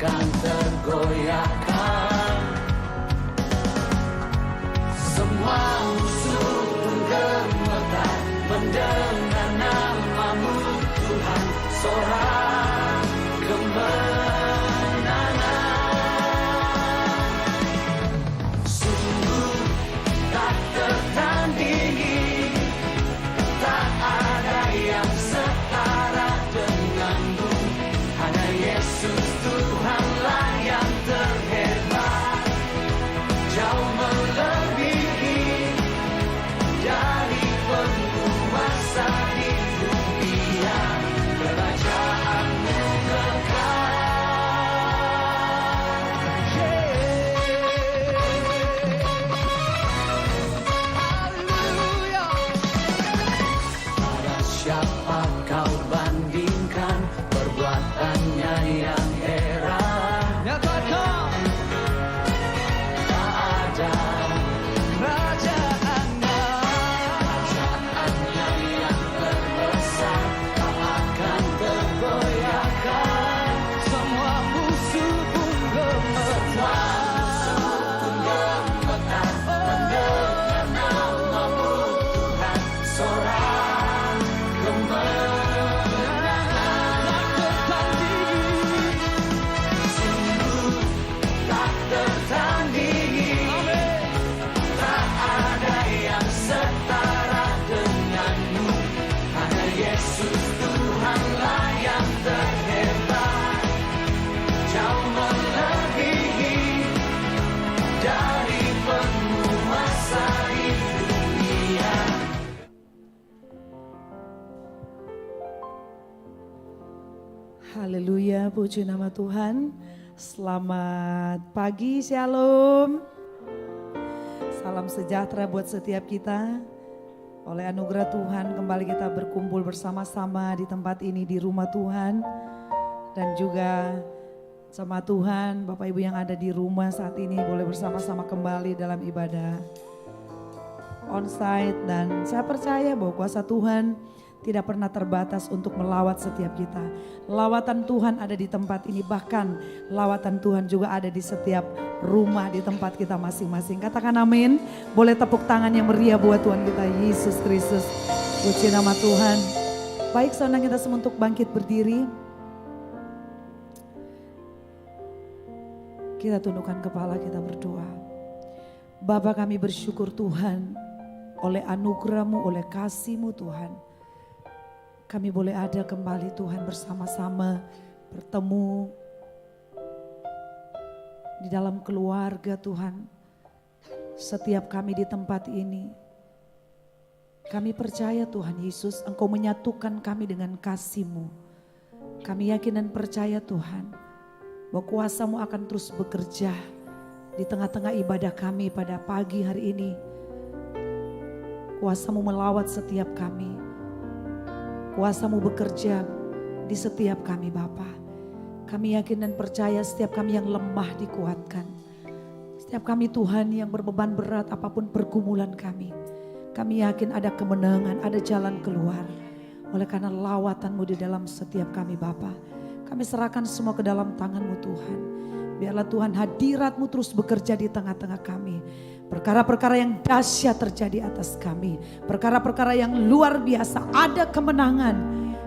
akan tergoyahkan. Semua musuh pun gemetar mendengar namamu Tuhan, sorak kemenangan. Sungguh tak tertandingi, tak ada yang setara denganmu. Hanya Yesus Tuhanlah yang terhebat, jauh melebihi dari penguasa di dunia. Kerajaanmu kekal. Haleluya. Pada siapa kau bandingkan perbuatannya yang heran? Nyatakan tak ada kerajaannya yang terbesar, tak akan tergoyahkan. Semua musuh pun gemetar mendengar namamu Tuhan, sorak kemenangan. Sungguh tak tertandingi, tak ada yang setara denganmu. Hanya Yesus Tuhanlah yang terhebat, jauh melebihi dari penguasa di dunia. Haleluya, puji nama Tuhan. Selamat pagi, shalom. Salam sejahtera buat setiap kita. Oleh anugerah Tuhan kembali kita berkumpul bersama-sama di tempat ini, di rumah Tuhan. Dan juga sama Tuhan, Bapak Ibu yang ada di rumah saat ini boleh bersama-sama kembali dalam ibadah onsite. Dan saya percaya bahwa kuasa Tuhan tidak pernah terbatas untuk melawat setiap kita. Lawatan Tuhan ada di tempat ini, bahkan lawatan Tuhan juga ada di setiap rumah di tempat kita masing-masing. Katakan amin. Boleh tepuk tangan yang meriah buat Tuhan kita Yesus Kristus. Puji nama Tuhan. Baik, saudara kita semua untuk bangkit berdiri. Kita tundukkan kepala, kita berdoa. Bapa, kami bersyukur Tuhan, oleh anugerah-Mu, oleh kasih-Mu Tuhan. Kami boleh ada kembali Tuhan bersama-sama bertemu di dalam keluarga Tuhan. Setiap kami di tempat ini, kami percaya Tuhan Yesus, Engkau menyatukan kami dengan kasih-Mu. Kami yakin dan percaya Tuhan, bahwa kuasa-Mu akan terus bekerja di tengah-tengah ibadah kami pada pagi hari ini. Kuasa-Mu melawat setiap kami. Kuasa-Mu bekerja di setiap kami Bapa. Kami yakin dan percaya setiap kami yang lemah dikuatkan. Setiap kami Tuhan yang berbeban berat apapun pergumulan kami. Kami yakin ada kemenangan, ada jalan keluar. Oleh karena lawatan-Mu di dalam setiap kami Bapa. Kami serahkan semua ke dalam tangan-Mu Tuhan. Biarlah Tuhan hadirat-Mu terus bekerja di tengah-tengah kami. Perkara-perkara yang dahsyat terjadi atas kami. Perkara-perkara yang luar biasa, ada kemenangan.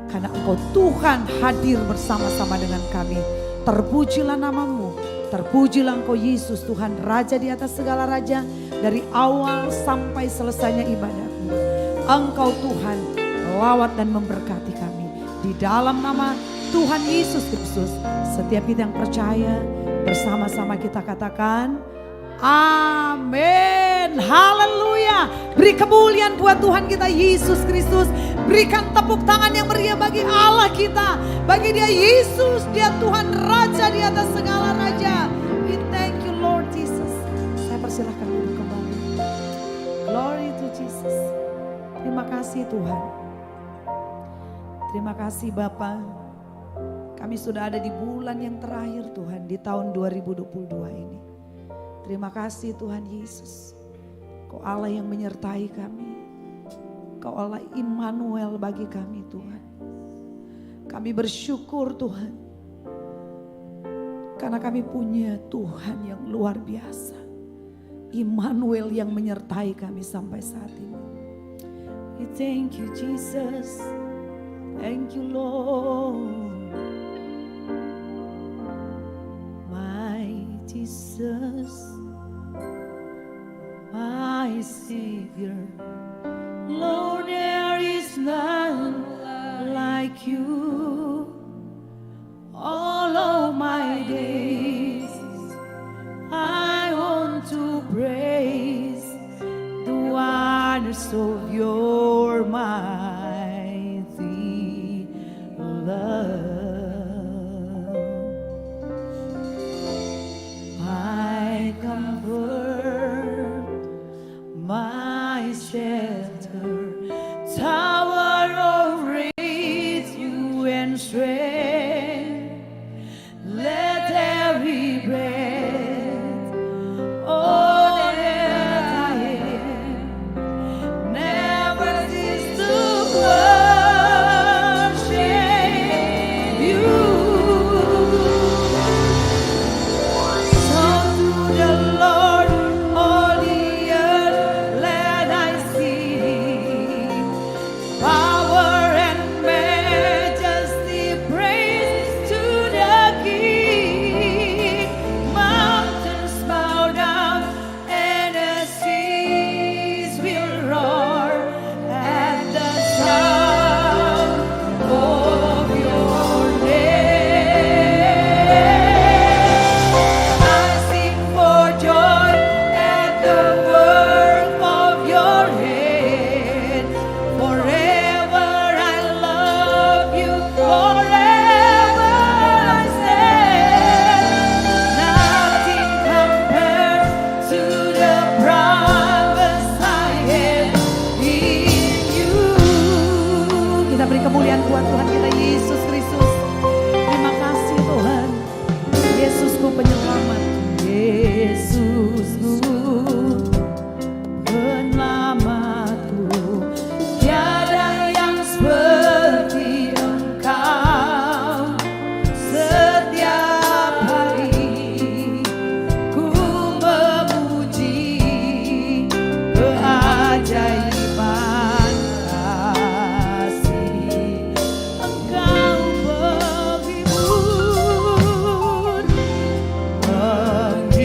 Karena Engkau Tuhan hadir bersama-sama dengan kami. Terpujilah nama-Mu. Terpujilah Engkau Yesus Tuhan, Raja di atas segala raja. Dari awal sampai selesainya ibadah-Mu. Engkau Tuhan melawat dan memberkati kami. Di dalam nama Tuhan Yesus Kristus. Setiap kita yang percaya, bersama-sama kita katakan amin. Haleluya. Beri kemuliaan buat Tuhan kita Yesus Kristus. Berikan tepuk tangan yang meriah bagi Allah kita. Bagi Dia Yesus, Dia Tuhan Raja di atas segala raja. We thank you Lord Jesus. Saya persilahkan duduk kembali. Glory to Jesus. Terima kasih Tuhan. Terima kasih Bapa. Kami sudah ada di bulan yang terakhir Tuhan, di tahun 2022 ini. Terima kasih Tuhan Yesus. Kau Allah yang menyertai kami. Kau Allah Immanuel bagi kami Tuhan. Kami bersyukur Tuhan. Karena kami punya Tuhan yang luar biasa. Immanuel yang menyertai kami sampai saat ini. We thank you Jesus. Thank you Lord. My Jesus, my Savior. Lord, there is none like you. All of my days I want to praise the wonders of your mighty love. My comfort, my shelter, tower of refuge and strength. Let every breath, all that I am, never cease to worship you. Song to the Lord, all the earth, let I sing. Power and majesty, praise to the King. Mountains bow down and the seas will roar at the sound of your name. I sing for joy at the work of your hand. Forever I love you, forever I stand. Nothing compares to the promise I have in you. Kita beri kemuliaan buat Tuhan kita Yesus Kristus. Terima kasih Tuhan. Yesusku penyelamat, Yesusku penyelamatku. Tiada yang seperti Engkau. Setiap hari ku memuji keajaiban kasih Engkau penghibur, penghibur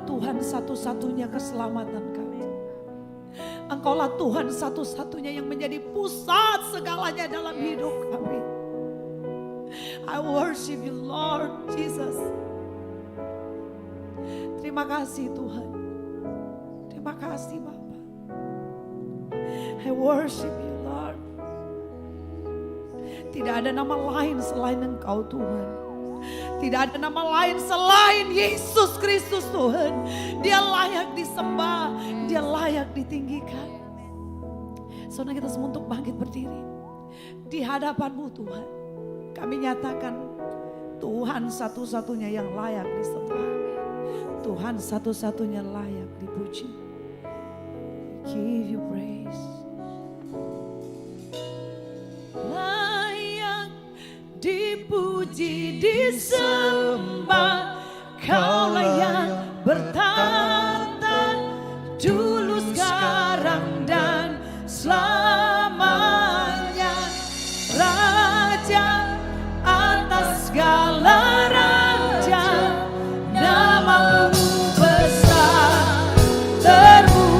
Engkaulah Tuhan satu-satunya keselamatan kami. Engkaulah Tuhan satu-satunya yang menjadi pusat segalanya dalam hidup kami. I worship you Lord Jesus. Terima kasih Tuhan. Terima kasih Bapa. I worship you Lord. Tidak ada nama lain selain Engkau Tuhan. Tidak ada nama lain selain Yesus Kristus Tuhan. Dia layak disembah, Dia layak ditinggikan. Saudara, kita semua untuk bangkit berdiri di hadapan-Mu Tuhan. Kami nyatakan Tuhan satu-satunya yang layak disembah. Tuhan satu-satunya layak dipuji. Give you praise. Layak dipuji, disembah. Kaulah yang bertata dulu, sekarang dan selamanya. Raja atas segala raja, namamu besar termulia.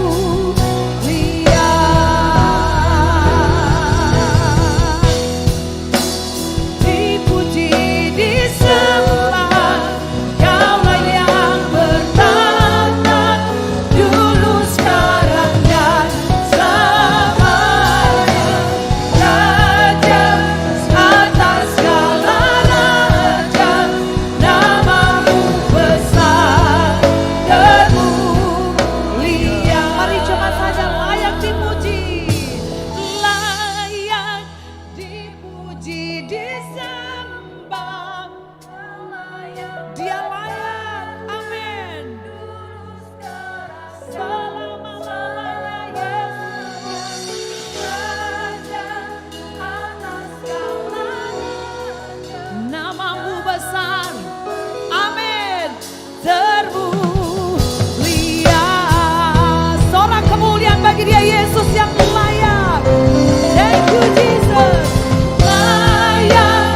Dipuji, disembah, Kaulah yang bertata dulu, sekarang dan selamanya. Raja atas segala raja, namamu besar termulia. Mari jemaat saja layak dipuji, layak dipuji, disembah. Dia layak, amin. Selama-lamanya Yesus Raja atas segala raja, namamu besar, amin, termulia. Sorak kemuliaan bagi Dia Yesus yang layak. Thank you Jesus. Layak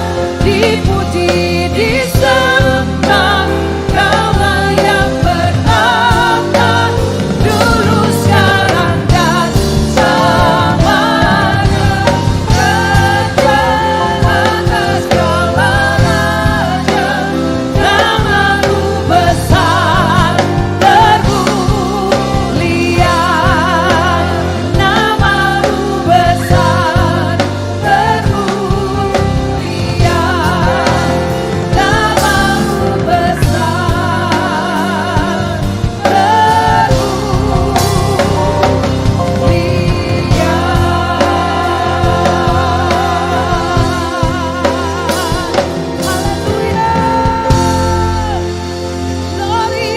dipuji, disembah, Kaulah yang bertata dulu, sekarang dan selamanya. Raja atas segala raja, namamu besar termulia. Namamu besar termulia. Namamu besar termulia. Haleluya. Glory.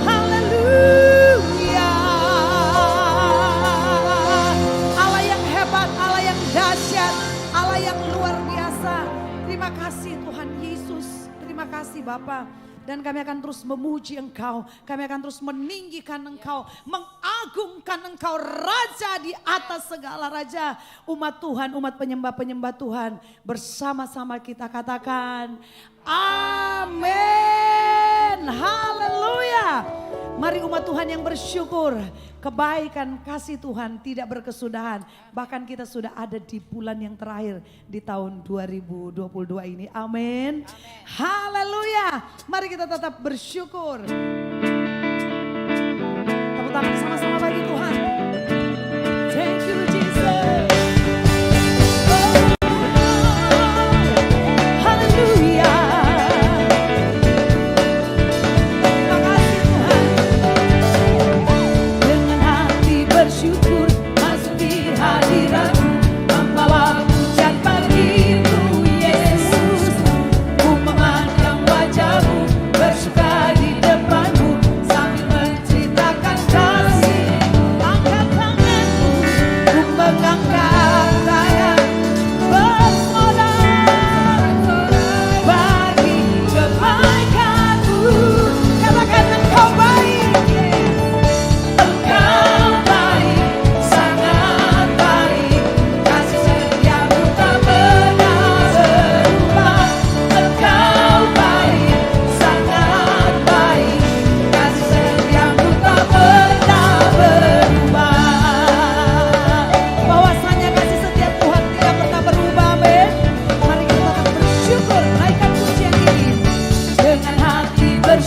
Haleluya. Allah yang hebat, Allah yang dahsyat, Allah yang luar biasa. Terima kasih Tuhan Yesus. Terima kasih Bapa. Dan kami akan terus memuji Engkau. Kami akan terus meninggikan Engkau. Mengagungkan Engkau, Raja di atas segala raja. Umat Tuhan, umat penyembah-penyembah Tuhan. Bersama-sama kita katakan amin. Haleluya. Mari umat Tuhan yang bersyukur. Kebaikan kasih Tuhan tidak berkesudahan. Bahkan kita sudah ada di bulan yang terakhir di tahun 2022 ini. Amin. Haleluya. Mari kita tetap bersyukur. Tepuk tangan sama-sama bagi Tuhan. Thank you Jesus. Haleluya. Terima kasih Tuhan. Dengan hati bersyukur masuk di hadirat-Mu, membawa pujian bagimu Yesus. Ku memandang wajah-Mu, bersuka di depan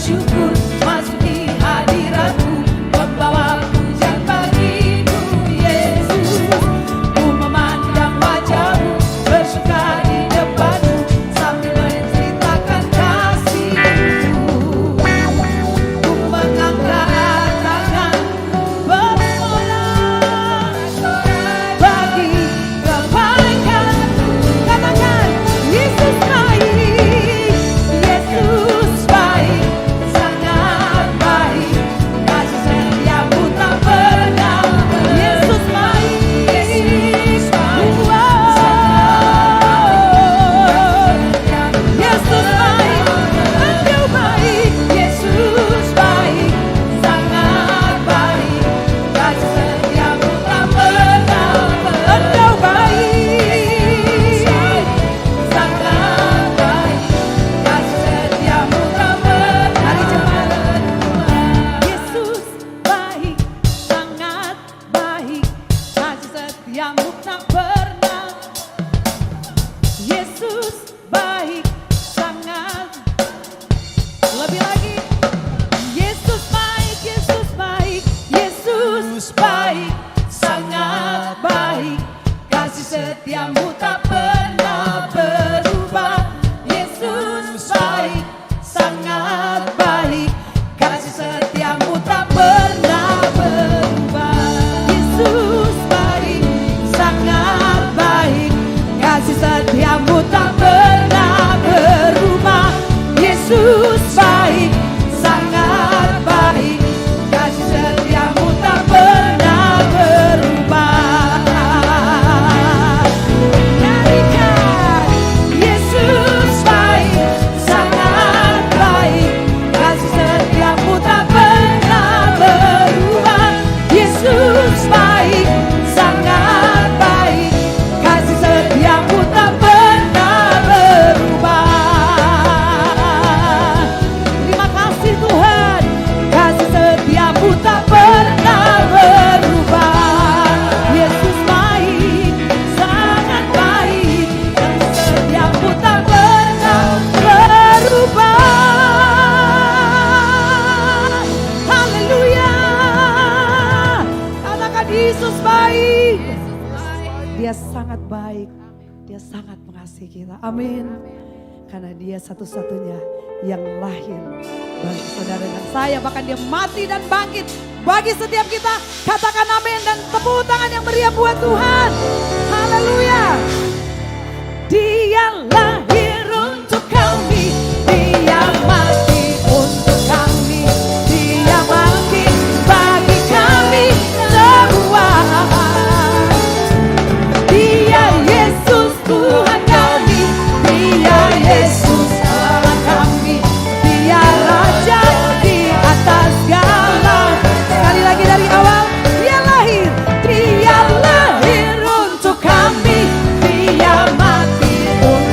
bersyukur masuki hadiratmu, membawa pujian bagimu Yesus. Ku memandang wajahmu, bersuka di depanmu, sambil menceritakan kasihmu. Ku mengangkat tangan bersorak bagi kebaikan. Katakan Yesus baik, Yesus baik, sangat baik, kasih setiamu tak pernah. Yesus baik, Yesus baik, Yesus baik, Engkau baik, Yesus baik, sangat baik, kasih setiamu tak pernah. Engkau baik, sangat baik, kasih setiamu tak pernah. Mari cepat. Yesus baik, sangat baik, kasih setiamu tak pernah. Yesus baik, sangat. Lebih lagi. Yesus baik, Yesus baik, Yesus baik, sangat baik, kasih setiamu tak pernah berubah. Yesus baik, sangat baik, kasih setiamu tak pernah berubah. Yesus baik, sangat baik, kasih setiamu tak pernah berubah. Yesus baik, sangat baik, kasih setiamu tak pernah berubah. Nyanyikan, Yesus baik, sangat baik, kasih setiamu tak pernah berubah. Yesus baik, sangat baik, kasih setiamu tak pernah berubah. Terima kasih Tuhan, kasih setiamu tak pernah berubah. Yesus baik, sangat baik, kasih setiamu tak pernah berubah. Haleluya. Katakan Yesus baik. Dia sangat baik. Dia sangat mengasihi kita. Amin. Karena dia satu-satunya yang lahir bagi saudara dan saya. Bahkan dia mati dan bangkit bagi setiap kita. Katakan amin dan tepuk tangan yang meriah buat Tuhan. Haleluya. Dia lahir untuk kami. Dia mati untuk kami. Dia bangkit bagi kami semua. Dia Yesus Tuhan kami, Dia Yesus Allah kami, Dia Raja di atas segala. Sekali lagi dari awal, Dia lahir untuk kami, Dia mati untuk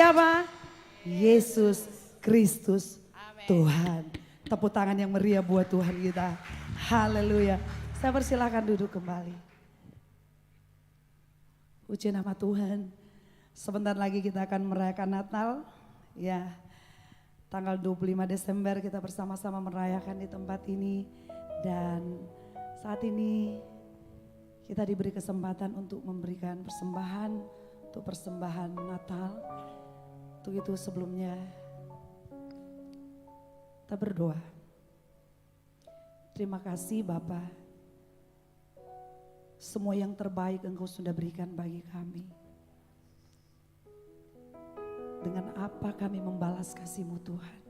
siapa? Yesus Kristus Tuhan. Tepuk tangan yang meriah buat Tuhan kita. Haleluya. Saya persilahkan duduk kembali. Puji nama Tuhan. Sebentar lagi kita akan merayakan Natal. Ya, tanggal 25 Desember kita bersama-sama merayakan di tempat ini. Dan saat ini kita diberi kesempatan untuk memberikan persembahan. Untuk persembahan Natal. Untuk itu sebelumnya kita berdoa. Terima kasih Bapa. Semua yang terbaik Engkau sudah berikan bagi kami. Dengan apa kami membalas kasih-Mu Tuhan.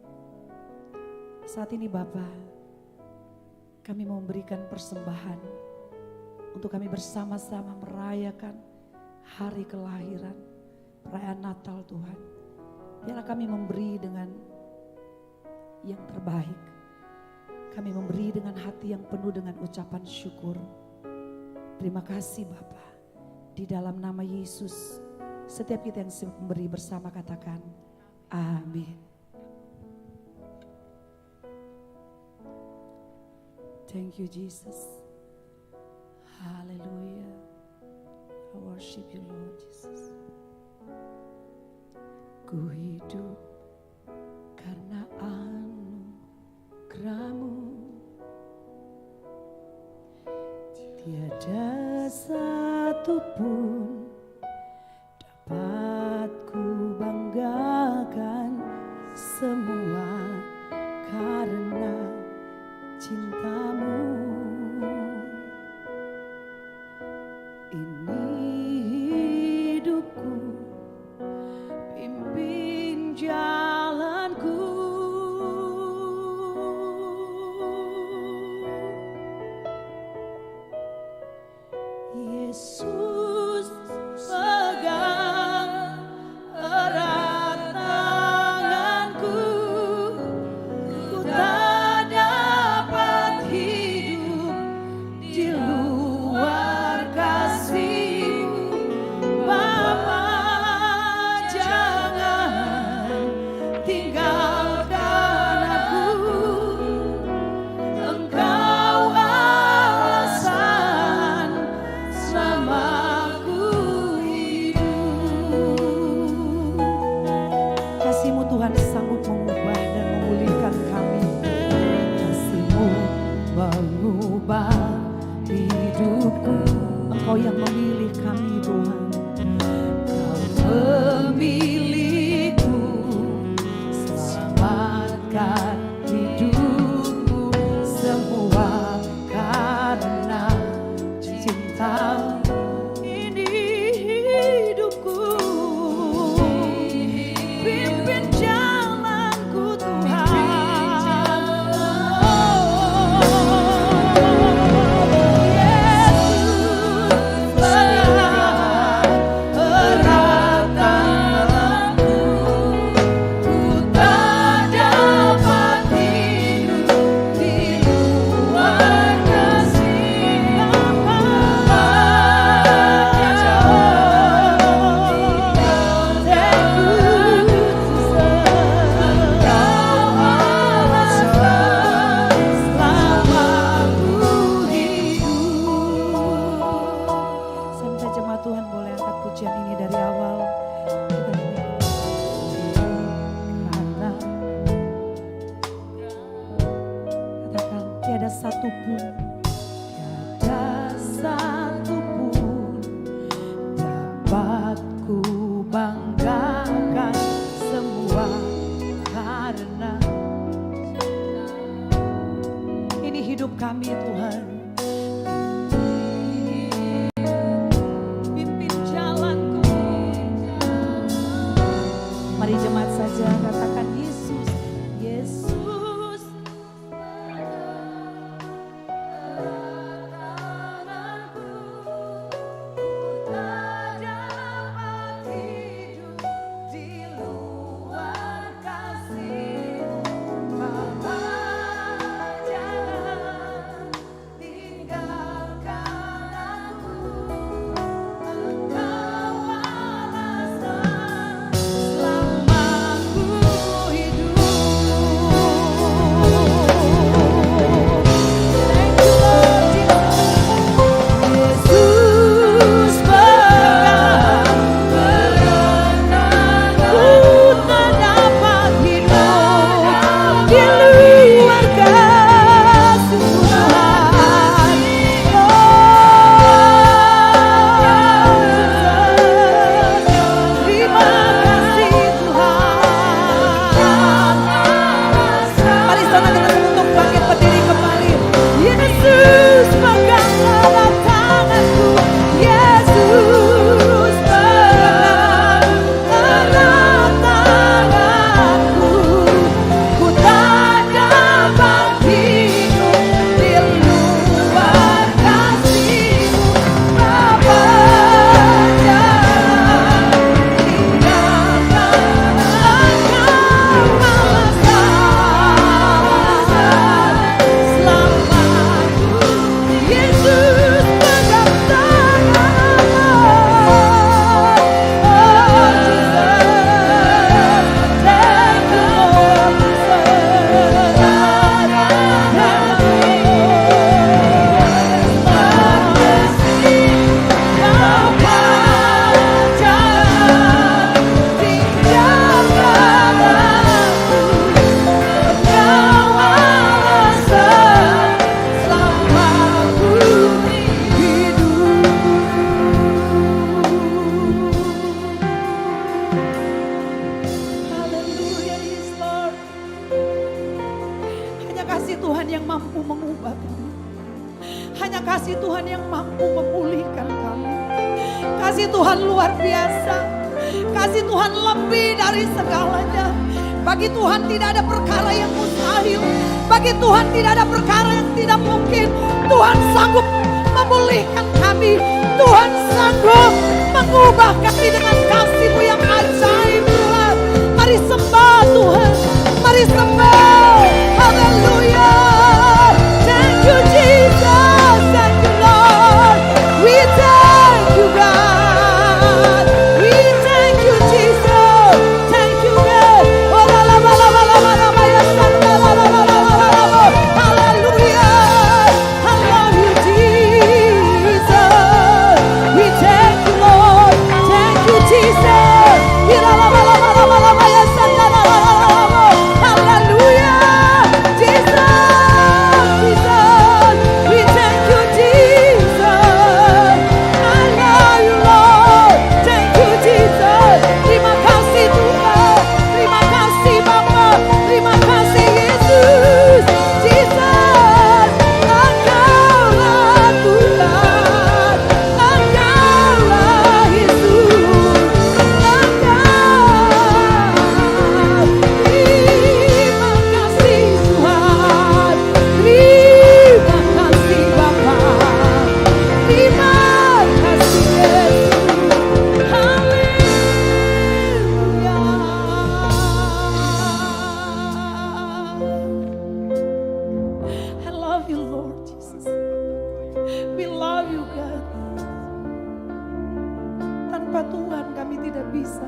Saat ini Bapa, kami memberikan persembahan untuk kami bersama-sama merayakan hari kelahiran, perayaan Natal Tuhan. Biarlah kami memberi dengan yang terbaik. Kami memberi dengan hati yang penuh dengan ucapan syukur. Terima kasih Bapa. Di dalam nama Yesus, setiap kita yang siap memberi bersama katakan amin. Thank you Jesus. Hallelujah. I worship you Lord Jesus. Ku hidup karena anugerah-Mu. Tiada satu pun dapat ku banggakan, semua karena cinta-Mu. Ini hidupku, pimpin jalanku. Yesus pegang erat tanganku, ku tak dapat hidup di luar kasih-Mu. Bapa, jangan tinggalkan aku, Engkau alasan selamaku hidup. Kasih-Mu Tuhan sanggup mengubah dan memulihkan kami. Kasih-Mu mengubah hidupku. Engkau yang memilih kami Tuhan. Kau memilihku, selamatkan hidupku, semua karena cinta. Ini hidupku, pimpin jalanku Tuhan. Yesus pegang erat tanganku, ku tak dapat hidup di luar kasih Bapa. Saya minta jemaat Tuhan boleh angkat pujian ini dari awal. Kita nyanyi. Karena katakan tiada satu pun dapat ku banggakan, semua karena ini hidup kami Tuhan. Pimpin jalanku. Mari jemaat saja katakan Yesus, Yesus. Selamat Tuhan yang mampu mengubah kami. Hanya kasih Tuhan yang mampu memulihkan kami. Kasih Tuhan luar biasa. Kasih Tuhan lebih dari segalanya. Bagi Tuhan tidak ada perkara yang mustahil. Bagi Tuhan tidak ada perkara yang tidak mungkin. Tuhan sanggup memulihkan kami. Tuhan sanggup mengubah kami dengan kasih-Mu yang ajaib Tuhan. Mari sembah Tuhan. Mari sembah. Haleluya. Thank you Jesus. Thank you Lord. We thank you God. We thank you Jesus. Thank you God. Oh la la la la la la la ya santa la la la la la la. Hallelujah. I love you Jesus. We thank you Lord. Thank you Jesus. La la la la la la la ya santa la la la la la. Hallelujah. Jesus. Jesus. We thank you Jesus. I love you Lord. Thank you Jesus. Terima kasih Tuhan. Terima kasih Bapa. Terima kasih Yesus. Jesus. Engkaulah Tuhan. Engkaulah Yesus. Terima kasih Tuhan. Terima kasih Bapa. Terima kasih Yesus. Haleluya. I love you Lord Jesus. We love you God. Tanpa Tuhan kami tidak bisa.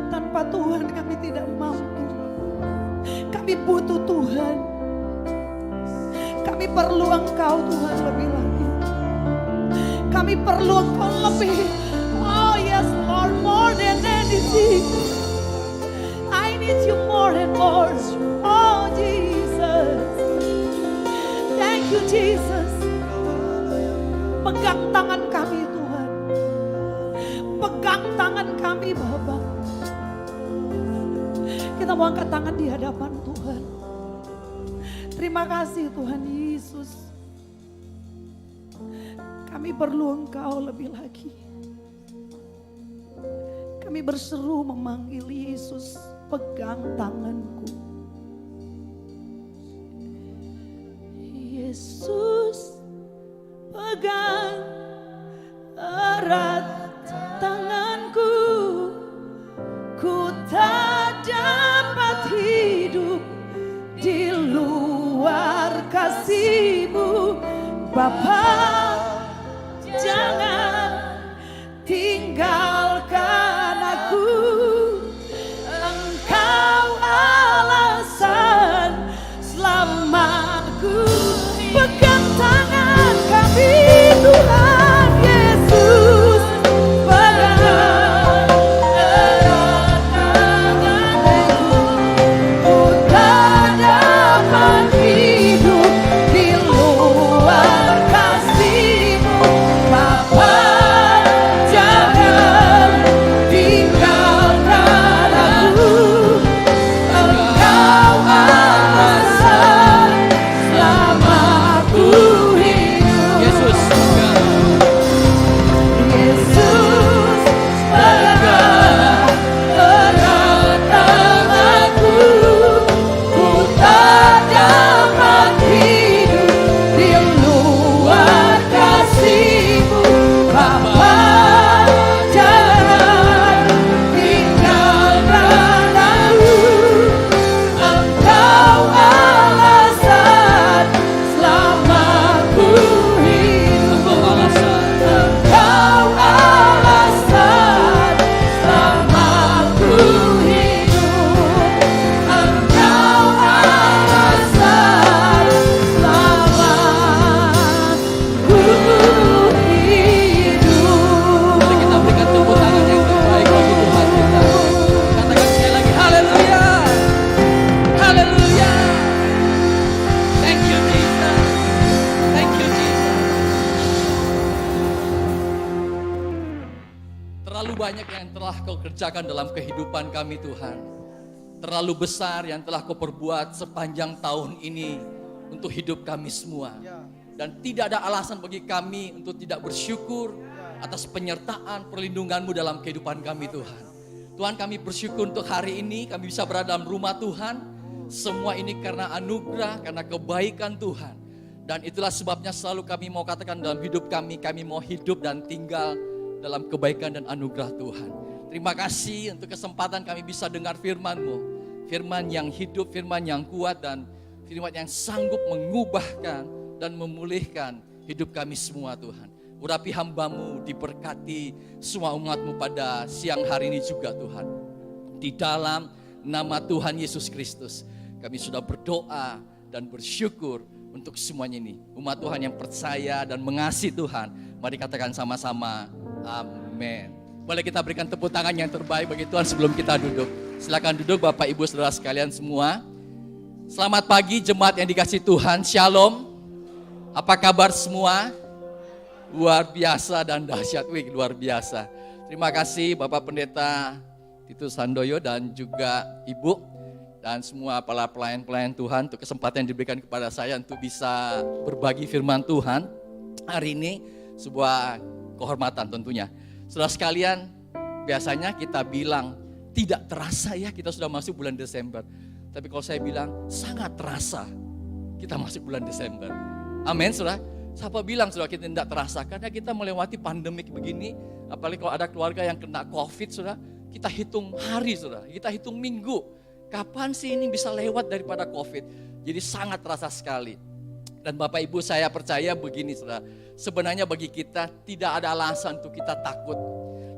Tanpa Tuhan kami tidak mampu. Kami butuh Tuhan. Kami perlu Engkau Tuhan lebih lagi. Kami perlu Engkau lebih. Oh yes Lord, more than anything. I need you more and more. Oh Jesus. Thank you Jesus. Pegang tangan kami Tuhan. Pegang tangan kami Bapa. Kita mau angkat tangan di hadapan Tuhan. Terima kasih Tuhan Yesus. Kami perlu Engkau lebih lagi. Kami berseru memanggil Yesus, pegang tanganku. Yesus, pegang erat tanganku. Ku tak dapat hidup di luar kasih-Mu. Bapa, jangan tinggalkan aku. Engkau alasan selamatku. Pegang tangan kami Tuhan Yesus. Pegang erat tanganku. Ku tak dapat hidup di luar kasih-Mu. Bapa, jangan tinggalkan aku. Engkau alasan selamatku hidup. Yesus, Yesus, pegang erat tanganku. Ku tak dapat hidup di luar kasih-Mu. Bapa, jangan tinggalkan aku. Engkau alasan selamatku hidup. Engkau alasan. Engkau alasan selamatku hidup. Engkau alasan selamatku hidup. Mari kita berikan tepuk tangan yang terbaik bagi Tuhan kita. Katakan sekali lagi, haleluya. Haleluya. Thank you Jesus. Thank you Jesus. Terlalu banyak yang telah Kau kerjakan dalam kehidupan kami Tuhan. terlalu besar yang telah Kau perbuat sepanjang tahun ini untuk hidup kami semua. Dan tidak ada alasan bagi kami untuk tidak bersyukur atas penyertaan perlindungan-Mu dalam kehidupan kami Tuhan. Tuhan, kami bersyukur untuk hari ini kami bisa berada dalam rumah Tuhan. Semua ini karena anugerah, karena kebaikan Tuhan. Dan itulah sebabnya selalu kami mau katakan dalam hidup kami mau hidup dan tinggal dalam kebaikan dan anugerah Tuhan. Terima kasih untuk kesempatan kami bisa dengar firman-Mu. Firman yang hidup, firman yang kuat, dan firman yang sanggup mengubahkan dan memulihkan hidup kami semua Tuhan. Urapi hamba-Mu, diberkati semua umat-Mu pada siang hari ini juga Tuhan. Di dalam nama Tuhan Yesus Kristus, kami sudah berdoa dan bersyukur untuk semuanya ini. Umat Tuhan yang percaya dan mengasihi Tuhan, mari katakan sama-sama, amin. Boleh kita berikan tepuk tangan yang terbaik bagi Tuhan sebelum kita duduk. Silakan duduk Bapak Ibu Saudara sekalian semua. Selamat pagi jemaat yang dikasihi Tuhan, Shalom. Apa kabar semua? Luar biasa dan dahsyat, luar biasa. Terima kasih Bapak Pendeta Titus Handoyo dan juga Ibu dan semua para pelayan-pelayan Tuhan untuk kesempatan yang diberikan kepada saya untuk bisa berbagi firman Tuhan. Hari ini sebuah kehormatan tentunya. Saudara sekalian, biasanya kita bilang tidak terasa ya kita sudah masuk bulan Desember. Tapi kalau saya bilang sangat terasa kita masuk bulan Desember. Amin, saudara. Siapa bilang saudara kita tidak terasa? Karena kita melewati pandemik begini, apalagi kalau ada keluarga yang kena COVID, saudara, kita hitung hari, saudara, kita hitung minggu. Kapan sih ini bisa lewat daripada COVID? Jadi sangat terasa sekali. Dan Bapak Ibu saya percaya begini saudara. Sebenarnya bagi kita tidak ada alasan untuk kita takut.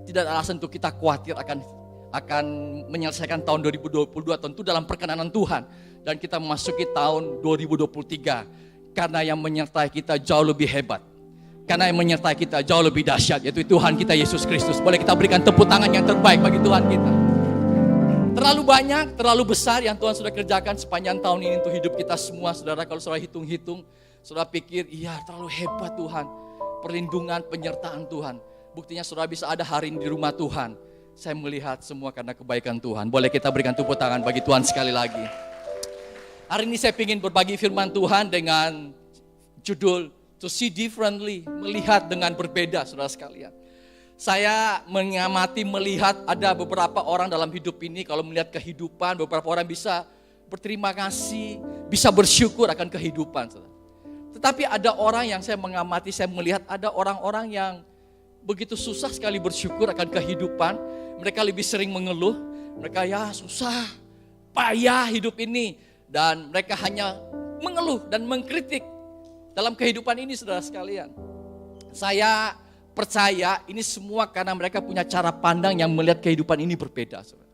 Tidak ada alasan untuk kita khawatir akan menyelesaikan tahun 2022 tentu dalam perkenanan Tuhan. Dan kita memasuki tahun 2023. Karena yang menyertai kita jauh lebih hebat. Karena yang menyertai kita jauh lebih dahsyat. Yaitu Tuhan kita Yesus Kristus. Boleh kita berikan tepuk tangan yang terbaik bagi Tuhan kita. Terlalu banyak, terlalu besar yang Tuhan sudah kerjakan sepanjang tahun ini untuk hidup kita semua. Saudara, kalau saudara hitung-hitung, saudara pikir, iya terlalu hebat Tuhan. Perlindungan, penyertaan Tuhan. Buktinya saudara bisa ada hari ini di rumah Tuhan. Saya melihat semua karena kebaikan Tuhan. Boleh kita berikan tepuk tangan bagi Tuhan sekali lagi. Hari ini saya ingin berbagi firman Tuhan dengan judul To See Differently, melihat dengan berbeda saudara sekalian. Saya mengamati melihat ada beberapa orang dalam hidup ini kalau melihat kehidupan, beberapa orang bisa berterima kasih, bisa bersyukur akan kehidupan. Tetapi ada orang yang saya mengamati, saya melihat ada orang-orang yang begitu susah sekali bersyukur akan kehidupan. Mereka lebih sering mengeluh, mereka ya susah, payah hidup ini. Dan mereka hanya mengeluh dan mengkritik dalam kehidupan ini saudara sekalian. Saya percaya ini semua karena mereka punya cara pandang yang melihat kehidupan ini berbeda. Saudara.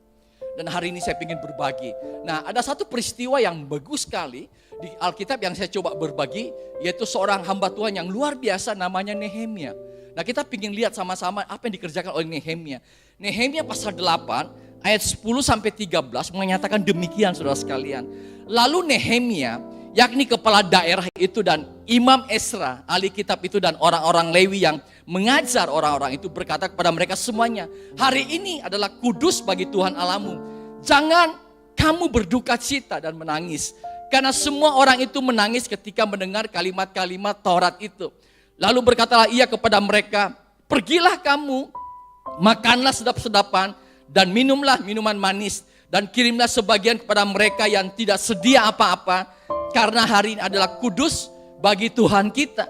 Dan hari ini saya ingin berbagi. Nah, ada satu peristiwa yang bagus sekali di Alkitab yang saya coba berbagi, yaitu seorang hamba Tuhan yang luar biasa namanya Nehemia. Nah, kita ingin lihat sama-sama apa yang dikerjakan oleh Nehemia. Nehemia pasal 8 ayat 10 sampai 13 menyatakan demikian saudara sekalian. Lalu Nehemia, yakni kepala daerah itu dan Imam Esra, ahli kitab itu dan orang-orang Lewi yang mengajar orang-orang itu berkata kepada mereka semuanya, hari ini adalah kudus bagi Tuhan Allahmu. Jangan kamu berduka cita dan menangis. Karena semua orang itu menangis ketika mendengar kalimat-kalimat Taurat itu. Lalu berkatalah ia kepada mereka, pergilah kamu, makanlah sedap-sedapan dan minumlah minuman manis. Dan kirimlah sebagian kepada mereka yang tidak sedia apa-apa. Karena hari ini adalah kudus bagi Tuhan kita.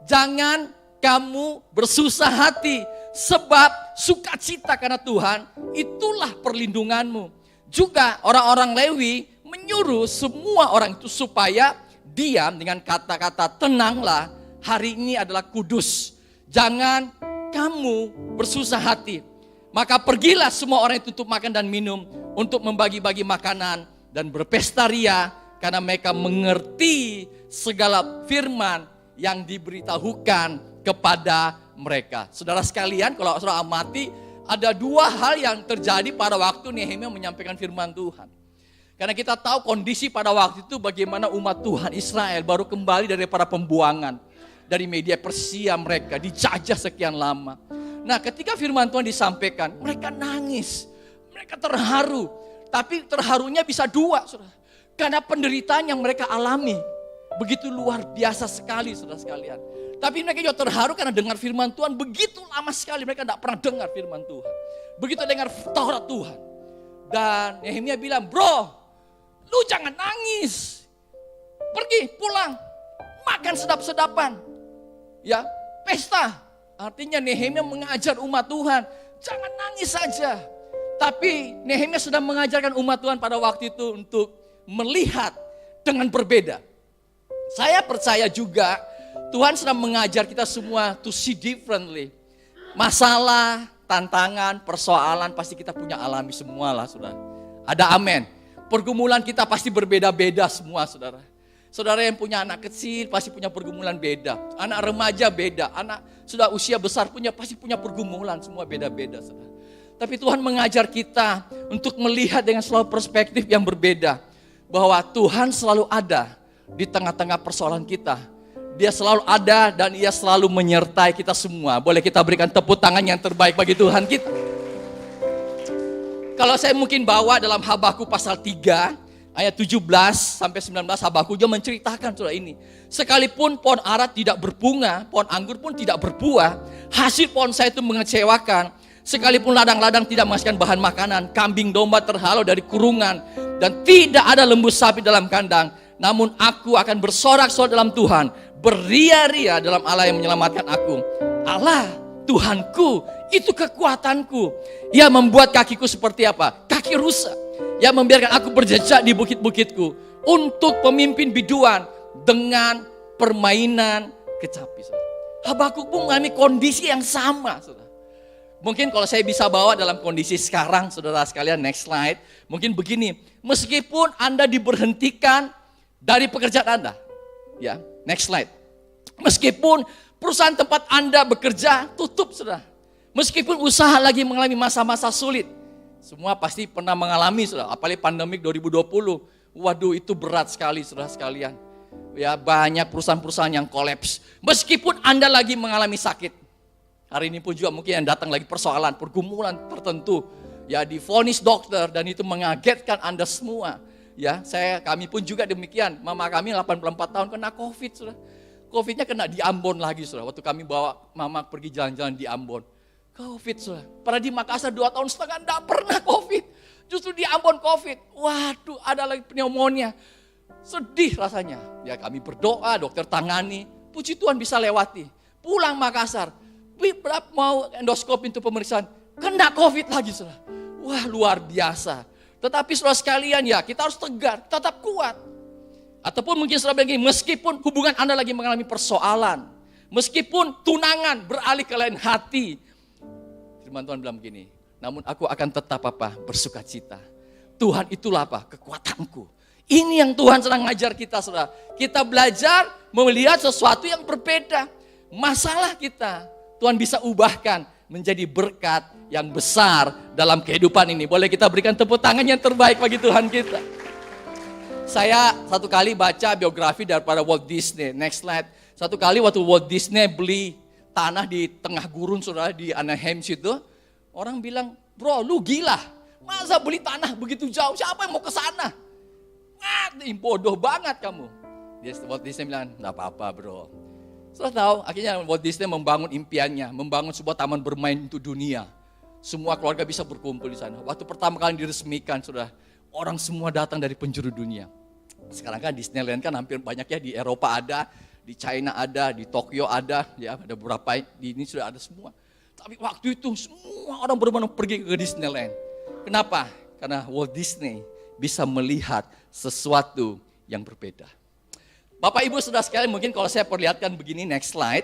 Jangan kamu bersusah hati, sebab sukacita karena Tuhan itulah perlindunganmu. Juga orang-orang Lewi menyuruh semua orang itu supaya diam dengan kata-kata tenanglah, hari ini adalah kudus. Jangan kamu bersusah hati. Maka pergilah semua orang itu untuk makan dan minum, untuk membagi-bagi makanan dan berpesta ria, karena mereka mengerti segala firman yang diberitahukan kepada mereka. Saudara sekalian, kalau saudara amati, ada dua hal yang terjadi pada waktu Nehemia menyampaikan firman Tuhan. Karena kita tahu kondisi pada waktu itu bagaimana umat Tuhan Israel baru kembali daripada pembuangan dari media Persia mereka, dijajah sekian lama. Nah, ketika firman Tuhan disampaikan, mereka nangis, mereka terharu. Tapi terharunya bisa 2, saudara. Karena penderitaan yang mereka alami begitu luar biasa sekali, saudara sekalian. Tapi mereka juga terharu karena dengar firman Tuhan begitu lama sekali. Mereka tidak pernah dengar firman Tuhan. Begitu dengar Taurat Tuhan. Dan Nehemia bilang, bro, lu jangan nangis. Pergi, pulang. Makan sedap-sedapan. Ya, pesta. Artinya Nehemia mengajar umat Tuhan. Jangan nangis saja. Tapi Nehemia sedang mengajarkan umat Tuhan pada waktu itu untuk melihat dengan berbeda. Saya percaya juga Tuhan sedang mengajar kita semua to see differently. Masalah, tantangan, persoalan pasti kita punya alami semua lah, saudara. Ada amin. Pergumulan kita pasti berbeda-beda semua, saudara. Saudara yang punya anak kecil pasti punya pergumulan beda. Anak remaja beda. Anak sudah usia besar pasti punya pergumulan. Semua beda-beda, saudara. Tapi Tuhan mengajar kita untuk melihat dengan selalu perspektif yang berbeda. Bahwa Tuhan selalu ada di tengah-tengah persoalan kita. Dia selalu ada dan Ia selalu menyertai kita semua. Boleh kita berikan tepuk tangan yang terbaik bagi Tuhan kita. Kalau saya mungkin bawa dalam Habakuk pasal 3, ayat 17 sampai 19, Habakuk juga menceritakan surah ini. Sekalipun pohon ara tidak berbunga, pohon anggur pun tidak berbuah, hasil pohon saya itu mengecewakan. Sekalipun ladang-ladang tidak menghasilkan bahan makanan, kambing domba terhalau dari kurungan, dan tidak ada lembu sapi dalam kandang. Namun aku akan bersorak-sorak dalam Tuhan, beria-ria dalam Allah yang menyelamatkan aku. Allah, Tuhanku, itu kekuatanku. Ia membuat kakiku seperti apa? Kaki rusa. Ia membiarkan aku berjejak di bukit-bukitku untuk pemimpin biduan dengan permainan kecapi. Habakuk pun mengalami kondisi yang sama, saudara. Mungkin kalau saya bisa bawa dalam kondisi sekarang, saudara sekalian, next slide. Mungkin begini, meskipun Anda diberhentikan dari pekerjaan Anda. Ya, next slide. Meskipun perusahaan tempat Anda bekerja tutup, saudara. Meskipun usaha lagi mengalami masa-masa sulit. Semua pasti pernah mengalami, saudara. Apalagi pandemik 2020. Waduh, itu berat sekali, saudara sekalian. Ya, banyak perusahaan-perusahaan yang kolaps. Meskipun Anda lagi mengalami sakit. Hari ini pun juga mungkin yang datang lagi persoalan, pergumulan tertentu. Ya, divonis dokter dan itu mengagetkan Anda semua. Ya, kami pun juga demikian. Mama kami 84 tahun kena COVID, saudara. COVID-nya kena di Ambon lagi, saudara. Waktu kami bawa mama pergi jalan-jalan di Ambon. COVID, saudara. Pada di Makassar 2,5 tahun enggak pernah COVID. Justru di Ambon COVID. Waduh, ada lagi pneumonia. Sedih rasanya. Ya, kami berdoa, dokter tangani. Puji Tuhan bisa lewati. Pulang Makassar. Mau endoskopi untuk pemeriksaan, kena COVID lagi, saudara. Wah, luar biasa. Tetapi saudara sekalian, ya kita harus tegar, tetap kuat. Ataupun mungkin saudara begini, meskipun hubungan Anda lagi mengalami persoalan, meskipun tunangan beralih ke lain hati, firman Tuhan bilang begini, namun aku akan tetap bersuka cita. Tuhan itulah kekuatanku. Ini yang Tuhan sedang ngajar kita, saudara. Kita belajar melihat sesuatu yang berbeda. Masalah kita Tuhan bisa ubahkan menjadi berkat yang besar dalam kehidupan ini. Boleh kita berikan tepuk tangan yang terbaik bagi Tuhan kita. Saya satu kali baca biografi daripada Walt Disney. Next slide. Satu kali waktu Walt Disney beli tanah di tengah gurun, saudara, di Anaheim situ. Orang bilang, bro, lu gila. Masa beli tanah begitu jauh? Siapa yang mau ke sana? Bodoh banget kamu. Walt Disney bilang, enggak apa-apa, bro. Setelah tahu, akhirnya Walt Disney membangun impiannya, membangun sebuah taman bermain untuk dunia. Semua keluarga bisa berkumpul di sana. Waktu pertama kali diresmikan, saudara, orang semua datang dari penjuru dunia. Sekarang kan Disneyland kan hampir banyak ya, di Eropa ada, di China ada, di Tokyo ada, ya ada beberapa di ini sudah ada semua. Tapi waktu itu semua orang benar-benar pergi ke Disneyland. Kenapa? Karena Walt Disney bisa melihat sesuatu yang berbeda. Bapak Ibu saudara sekalian, mungkin kalau saya perlihatkan begini, next slide.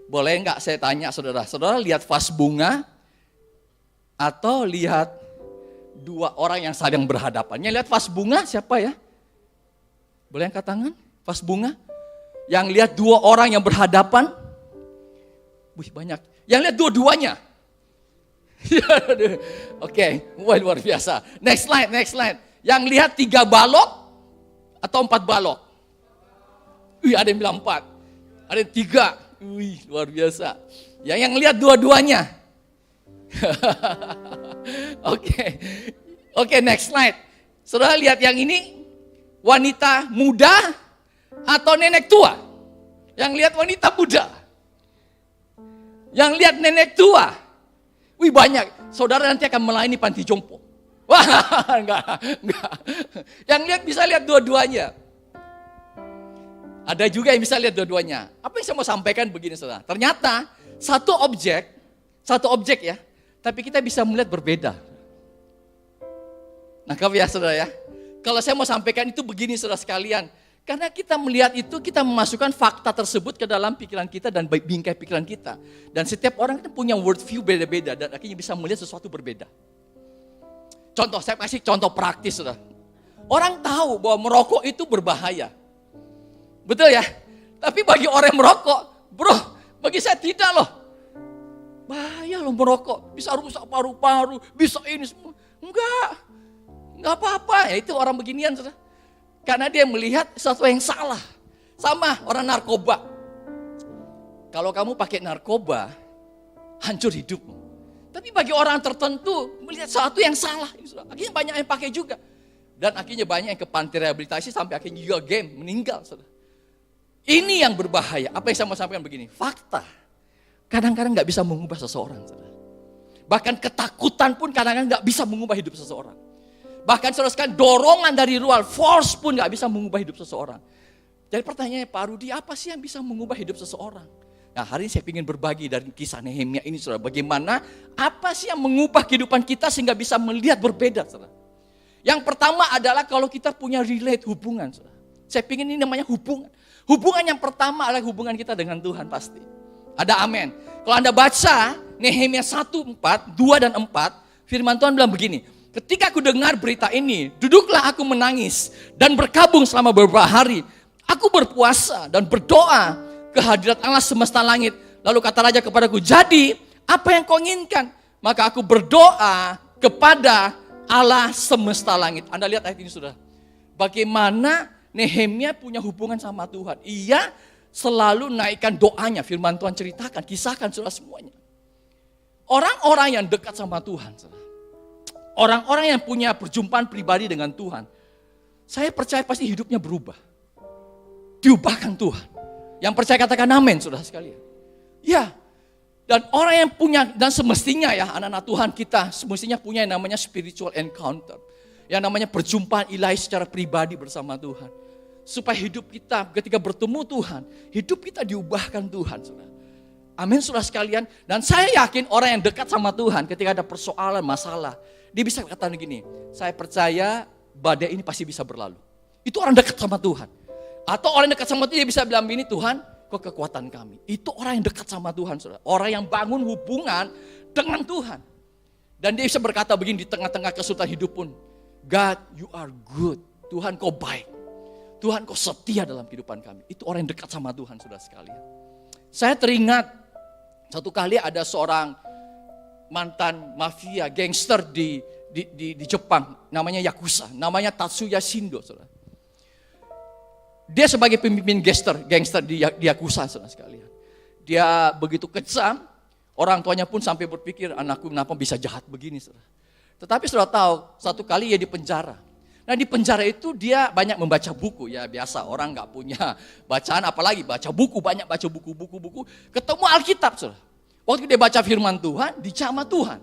Boleh enggak saya tanya saudara? Saudara lihat vas bunga atau lihat dua orang yang saling berhadapan? Yang lihat vas bunga siapa ya? Boleh angkat tangan? Vas bunga? Yang lihat dua orang yang berhadapan? Wih, banyak. Yang lihat dua-duanya? Oke, wah luar biasa. Next slide. Yang lihat 3 balok atau 4 balok? Wih, ada yang bilang 4, ada yang 3. Wih, luar biasa. Yang lihat dua-duanya. Oke. Oke, next slide. Saudara lihat yang ini, wanita muda atau nenek tua? Yang lihat wanita muda. Yang lihat nenek tua. Wih banyak, saudara nanti akan melayani panti jompo. Wah, enggak. Yang lihat bisa lihat dua-duanya. Ada juga yang bisa lihat dua-duanya. Apa yang saya mau sampaikan begini saudara. Ternyata satu objek ya, tapi kita bisa melihat berbeda. Nangkap ya saudara ya. Kalau saya mau sampaikan itu begini saudara sekalian. Karena kita melihat itu, kita memasukkan fakta tersebut ke dalam pikiran kita dan bingkai pikiran kita. Dan setiap orang itu punya world view beda-beda dan akhirnya bisa melihat sesuatu berbeda. Contoh, saya kasih contoh praktis saudara. Orang tahu bahwa merokok itu berbahaya. Betul ya? Tapi bagi orang yang merokok, bro, bagi saya tidak loh. Bahaya loh merokok, bisa rusak paru-paru, bisa ini semua. Enggak apa-apa, ya itu orang beginian saudara. Karena dia melihat sesuatu yang salah. Sama orang narkoba. Kalau kamu pakai narkoba, hancur hidupmu. Tapi bagi orang tertentu, melihat sesuatu yang salah. Akhirnya banyak yang pakai juga. Dan akhirnya banyak yang ke panti rehabilitasi sampai akhirnya juga game, meninggal saudara. Ini yang berbahaya. Apa yang saya mau sampaikan begini, fakta. Kadang-kadang gak bisa mengubah seseorang saudara. Bahkan ketakutan pun kadang-kadang gak bisa mengubah hidup seseorang. Bahkan saudara sekalian dorongan dari luar, force pun gak bisa mengubah hidup seseorang. Jadi pertanyaannya Pak Rudi, apa sih yang bisa mengubah hidup seseorang? Nah hari ini saya ingin berbagi dari kisah Nehemia ini saudara. Bagaimana, apa sih yang mengubah kehidupan kita sehingga bisa melihat berbeda saudara. Yang pertama adalah kalau kita punya relate hubungan saudara. Saya ingin ini namanya hubungan. Hubungan yang pertama adalah hubungan kita dengan Tuhan pasti. Ada amin. Kalau Anda baca Nehemia 1:4, 2 dan 4, firman Tuhan bilang begini. Ketika aku dengar berita ini, duduklah aku menangis dan berkabung selama beberapa hari. Aku berpuasa dan berdoa ke hadirat Allah semesta langit. Lalu kata raja kepadaku, jadi apa yang kau inginkan? Maka aku berdoa kepada Allah semesta langit. Anda lihat ayat ini sudah. Bagaimana Nehemia punya hubungan sama Tuhan. Ia selalu naikkan doanya. Firman Tuhan ceritakan, kisahkan sudah semuanya. Orang-orang yang dekat sama Tuhan. Orang-orang yang punya perjumpaan pribadi dengan Tuhan. Saya percaya pasti hidupnya berubah. Diubahkan Tuhan. Yang percaya katakan amin saudara sekalian. Ya. Dan orang yang punya, dan semestinya ya anak-anak Tuhan kita semestinya punya yang namanya spiritual encounter. Yang namanya perjumpaan ilahi secara pribadi bersama Tuhan. Supaya hidup kita ketika bertemu Tuhan, hidup kita diubahkan Tuhan. Saudara. Amin saudara sekalian. Dan saya yakin orang yang dekat sama Tuhan ketika ada persoalan, masalah. Dia bisa katakan gini, saya percaya badai ini pasti bisa berlalu. Itu orang dekat sama Tuhan. Atau orang dekat sama Tuhan dia bisa bilang begini, Tuhan kau kekuatan kami. Itu orang yang dekat sama Tuhan saudara. Orang yang bangun hubungan dengan Tuhan. Dan dia bisa berkata begini di tengah-tengah kesulitan hidup pun. God you are good. Tuhan kau baik. Tuhan kau setia dalam kehidupan kami. Itu orang yang dekat sama Tuhan saudara sekalian. Saya teringat satu kali ada seorang mantan mafia, gangster di Jepang. Namanya Yakuza, namanya Tatsuya Shindo. Saudara. Dia sebagai pemimpin gangster di Yakuza saudara sekalian. Dia begitu kejam, orang tuanya pun sampai berpikir anakku kenapa bisa jahat begini. Saudara. Tetapi saudara tahu, satu kali ia dipenjara. Nah di penjara itu dia banyak membaca buku, ya biasa orang gak punya bacaan apalagi baca buku, banyak baca buku, ketemu Alkitab saudara. Waktu dia baca firman Tuhan, dicama Tuhan.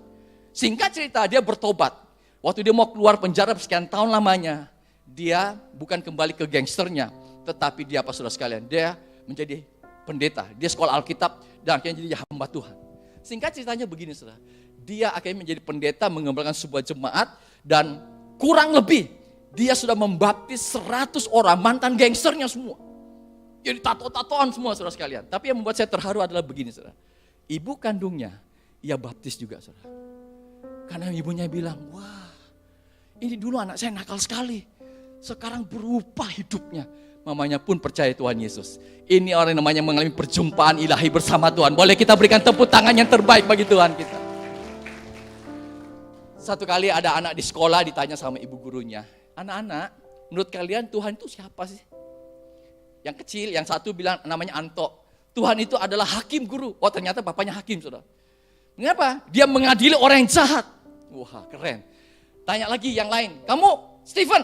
Singkat cerita dia bertobat. Waktu dia mau keluar penjara sekian tahun lamanya, dia bukan kembali ke gangsternya, tetapi dia apa saudara sekalian, dia menjadi pendeta, dia sekolah Alkitab dan akhirnya jadi hamba Tuhan. Singkat ceritanya begini saudara, dia akhirnya menjadi pendeta mengembangkan sebuah jemaat dan kurang lebih dia sudah membaptis 100 orang, mantan gangsternya semua. Jadi tato-tatoan semua saudara sekalian. Tapi yang membuat saya terharu adalah begini saudara. Ibu kandungnya, ia baptis juga saudara. Karena ibunya bilang, wah ini dulu anak saya nakal sekali. Sekarang berubah hidupnya. Mamanya pun percaya Tuhan Yesus. Ini orang yang namanya mengalami perjumpaan ilahi bersama Tuhan. Boleh kita berikan tepuk tangan yang terbaik bagi Tuhan kita. Satu kali ada anak di sekolah ditanya sama ibu gurunya. Anak-anak, menurut kalian Tuhan itu siapa sih? Yang kecil, yang satu bilang namanya Anto. Tuhan itu adalah hakim guru. Oh ternyata bapaknya hakim saudara. Mengapa? Dia mengadili orang yang jahat. Wah keren. Tanya lagi yang lain. Kamu, Stephen.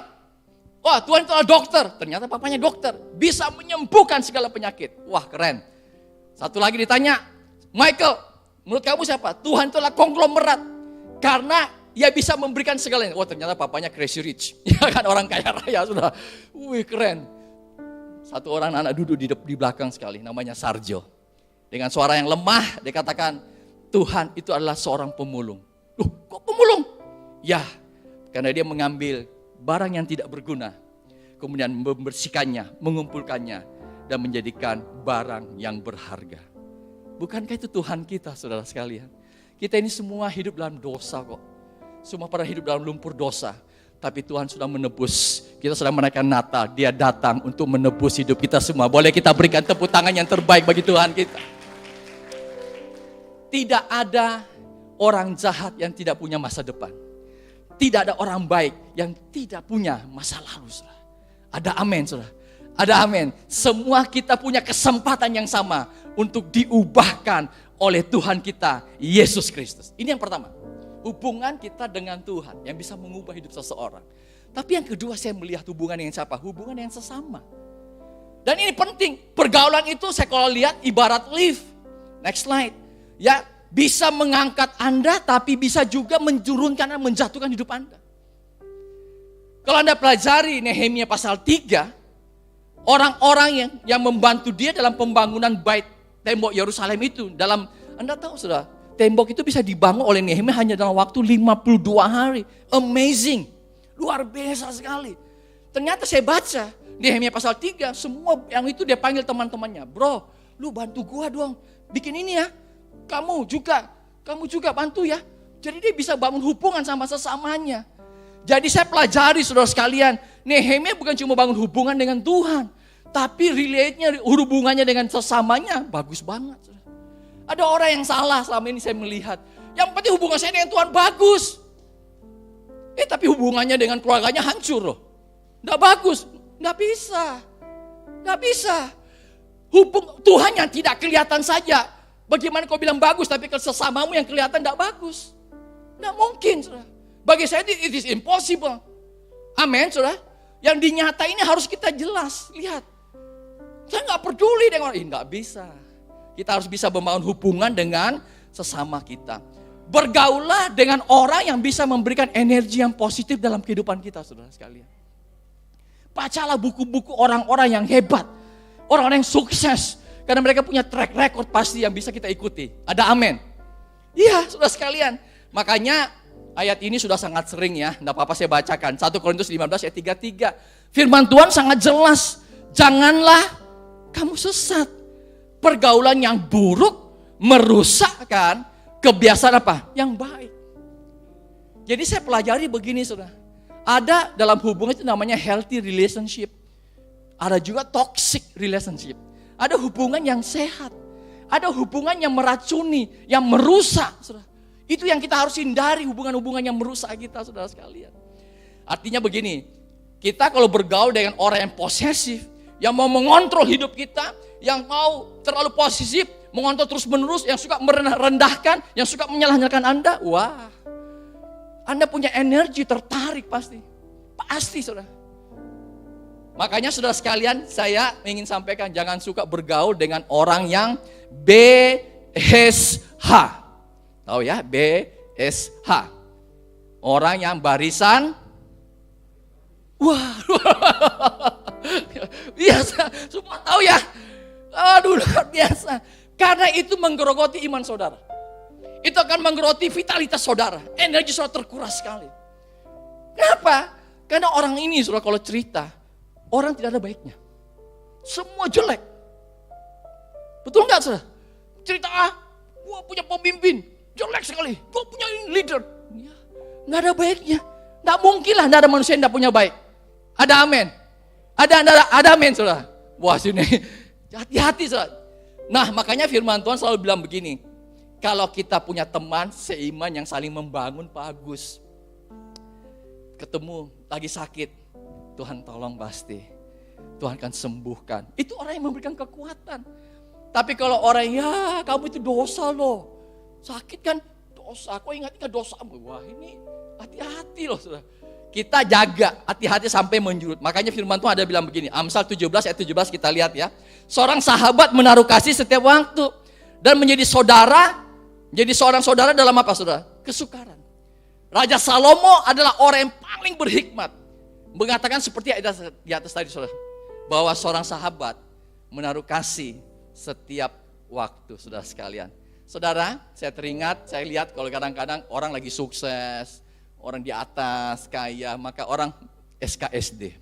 Wah, Tuhan itu adalah dokter. Ternyata papanya dokter. Bisa menyembuhkan segala penyakit. Wah, keren. Satu lagi ditanya, Michael, menurut kamu siapa? Tuhan itu adalah konglomerat. Karena ia bisa memberikan segalanya. Wah, ternyata papanya crazy rich. Ya kan, orang kaya raya sudah. Wih, keren. Satu orang anak duduk di belakang sekali, namanya Sarjo. Dengan suara yang lemah, dia katakan, Tuhan itu adalah seorang pemulung. Loh, kok pemulung? Ya, karena dia mengambil barang yang tidak berguna, kemudian membersihkannya, mengumpulkannya, dan menjadikan barang yang berharga. Bukankah itu Tuhan kita, saudara sekalian? Kita ini semua hidup dalam dosa kok. Semua pada hidup dalam lumpur dosa. Tapi Tuhan sudah menebus. Kita sedang merayakan Natal. Dia datang untuk menebus hidup kita semua. Boleh kita berikan tepuk tangan yang terbaik bagi Tuhan kita. Tidak ada orang jahat yang tidak punya masa depan. Tidak ada orang baik yang tidak punya masa lalu. Saudara. Ada amin, saudara. Ada amin. Semua kita punya kesempatan yang sama untuk diubahkan oleh Tuhan kita, Yesus Kristus. Ini yang pertama. Hubungan kita dengan Tuhan yang bisa mengubah hidup seseorang. Tapi yang kedua saya melihat hubungan yang siapa? Hubungan yang sesama. Dan ini penting. Pergaulan itu saya kalau lihat ibarat lift. Next slide. Ya, bisa mengangkat Anda tapi bisa juga menjurunkan dan menjatuhkan hidup Anda. Kalau Anda pelajari Nehemia pasal 3, orang-orang yang membantu dia dalam pembangunan bait tembok Yerusalem itu, dalam Anda tahu sudah, tembok itu bisa dibangun oleh Nehemia hanya dalam waktu 52 hari. Amazing. Luar biasa sekali. Ternyata saya baca Nehemia pasal 3, semua yang itu dia panggil teman-temannya. Bro, lu bantu gua dong. Bikin ini ya. Kamu juga bantu ya. Jadi dia bisa bangun hubungan sama sesamanya. Jadi saya pelajari saudara sekalian, Nehemia bukan cuma bangun hubungan dengan Tuhan, tapi relate-nya, hubungannya dengan sesamanya bagus banget. Ada orang yang salah selama ini saya melihat. Yang penting hubungan saya dengan Tuhan bagus. Tapi hubungannya dengan keluarganya hancur loh. Nggak bagus. Nggak bisa. Tuhan yang tidak kelihatan saja. Bagaimana kau bilang bagus tapi ke sesamamu yang kelihatan nggak bagus. Nggak mungkin, saudara. Bagi saya it is impossible. Amin, saudara. Yang dinyata ini harus kita jelas. Lihat. Saya nggak peduli dengan orang. Nggak bisa. Kita harus bisa membangun hubungan dengan sesama kita. Bergaulah dengan orang yang bisa memberikan energi yang positif dalam kehidupan kita, saudara sekalian. Bacalah buku-buku orang-orang yang hebat. Orang-orang yang sukses. Karena mereka punya track record pasti yang bisa kita ikuti. Ada amin? Iya, saudara sekalian. Makanya ayat ini sudah sangat sering ya. Tidak apa-apa saya bacakan. 1 Korintus 15 ayat 33. Firman Tuhan sangat jelas. Janganlah kamu sesat. Pergaulan yang buruk merusakkan kebiasaan apa? Yang baik. Jadi saya pelajari begini saudara. Ada dalam hubungan itu namanya healthy relationship. Ada juga toxic relationship. Ada hubungan yang sehat. Ada hubungan yang meracuni, yang merusak. Saudara. Itu yang kita harus hindari, hubungan-hubungan yang merusak kita saudara sekalian. Artinya begini, kita kalau bergaul dengan orang yang posesif, yang mau mengontrol hidup kita, yang mau terlalu posesif, mengontrol terus menerus, yang suka merendahkan, yang suka menyalahkan Anda, wah, Anda punya energi tertarik pasti, saudara. Makanya saudara sekalian, saya ingin sampaikan jangan suka bergaul dengan orang yang BSH. Tahu ya, BSH. Orang yang barisan, wah, biasa, semua tahu ya. Aduh, luar biasa. Karena itu menggerogoti iman saudara. Itu akan menggerogoti vitalitas saudara. Energi saudara terkuras sekali. Kenapa? Karena orang ini saudara kalau cerita, orang tidak ada baiknya. Semua jelek. Betul nggak saudara? Cerita, gua punya pemimpin, jelek sekali. Gua punya leader. Ya, nggak ada baiknya. Nggak mungkin lah nggak ada manusia yang nggak punya baik. Ada amin. Ada amin saudara. Wah sini. Hati-hati saudara. Nah makanya firman Tuhan selalu bilang begini. Kalau kita punya teman seiman yang saling membangun bagus. Ketemu lagi sakit. Tuhan tolong pasti. Tuhan akan sembuhkan. Itu orang yang memberikan kekuatan. Tapi kalau orang kamu itu dosa loh. Sakit kan dosa. Kok ingat dosa. Wah ini Hati-hati loh saudara. Kita jaga, hati-hati sampai menjurut. Makanya firman Tuhan ada bilang begini, Amsal 17 ayat 17 kita lihat ya. Seorang sahabat menaruh kasih setiap waktu. Dan menjadi saudara, menjadi seorang saudara dalam apa saudara? Kesukaran. Raja Salomo adalah orang yang paling berhikmat. Mengatakan seperti di atas tadi saudara. Bahwa seorang sahabat menaruh kasih setiap waktu saudara sekalian. Saudara, saya teringat, saya lihat kalau kadang-kadang orang lagi sukses, orang di atas, kaya, maka orang SKSD.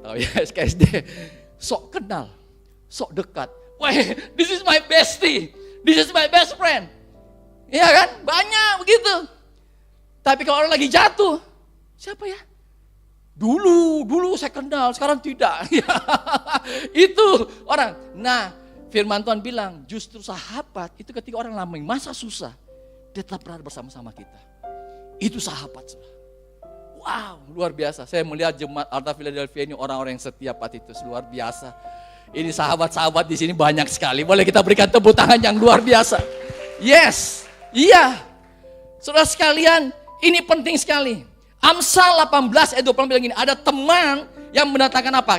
Tahu ya SKSD? Sok kenal, sok dekat. Wah, this is my bestie, this is my best friend. Iya kan? Banyak begitu. Tapi kalau orang lagi jatuh, siapa ya? Dulu saya kenal, sekarang tidak. Itu orang. Nah, firman Tuhan bilang, justru sahabat itu ketika orang lama masa susah, dia tetap berada bersama-sama kita. Itu sahabat. Wow, luar biasa. Saya melihat jemaat Alta Philadelphia ini orang-orang yang setia Pak Titus, luar biasa. Ini sahabat-sahabat di sini banyak sekali. Boleh kita berikan tepuk tangan yang luar biasa. Yes, iya. Saudara sekalian, ini penting sekali. Amsal 18 ayat 20 bilang gini, ada teman yang mendatangkan apa?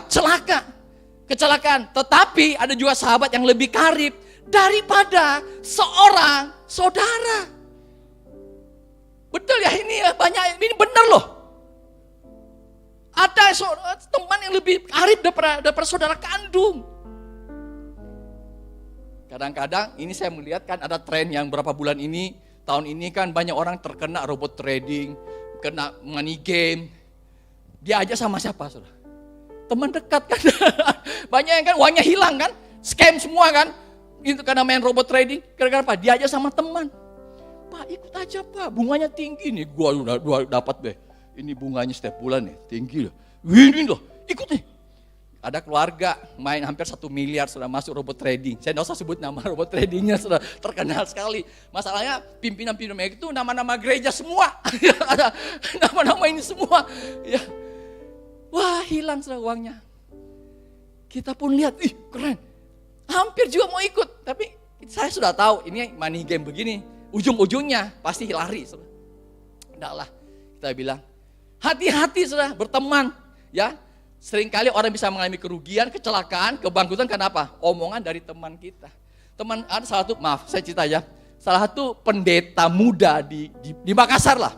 Kecelakaan. Tetapi ada juga sahabat yang lebih karib daripada seorang saudara. Betul ya, ini banyak, ini benar loh. Ada teman yang lebih karib daripada saudara kandung. Kadang-kadang ini saya melihat kan ada tren yang berapa bulan ini, tahun ini kan banyak orang terkena robot trading, kena money game. Dia aja sama siapa saudara? Teman dekat kan. Banyak yang kan uangnya hilang kan, scam semua kan. Itu karena main robot trading, gara-gara apa? Dia aja sama teman. Pak ikut aja Pak, bunganya tinggi nih, gua dapat deh. Ini bunganya setiap bulan nih, tinggi loh. Ini loh, ikut nih. Ada keluarga main hampir 1 miliar sudah masuk robot trading. Saya tidak usah sebut nama robot tradingnya, sudah terkenal sekali. Masalahnya pimpinan-pimpinan itu nama-nama gereja semua. Ada nama-nama ini semua. Ya. Wah hilang sudah uangnya. Kita pun lihat, ih keren. Hampir juga mau ikut, tapi saya sudah tahu ini money game begini. Ujung-ujungnya pasti lari. Tidaklah, kita bilang, hati-hati sudah berteman. Ya, seringkali orang bisa mengalami kerugian, kecelakaan, kebangkrutan karena apa? Omongan dari teman kita. Teman ada salah satu, maaf saya cerita ya, salah satu pendeta muda di Makassar lah.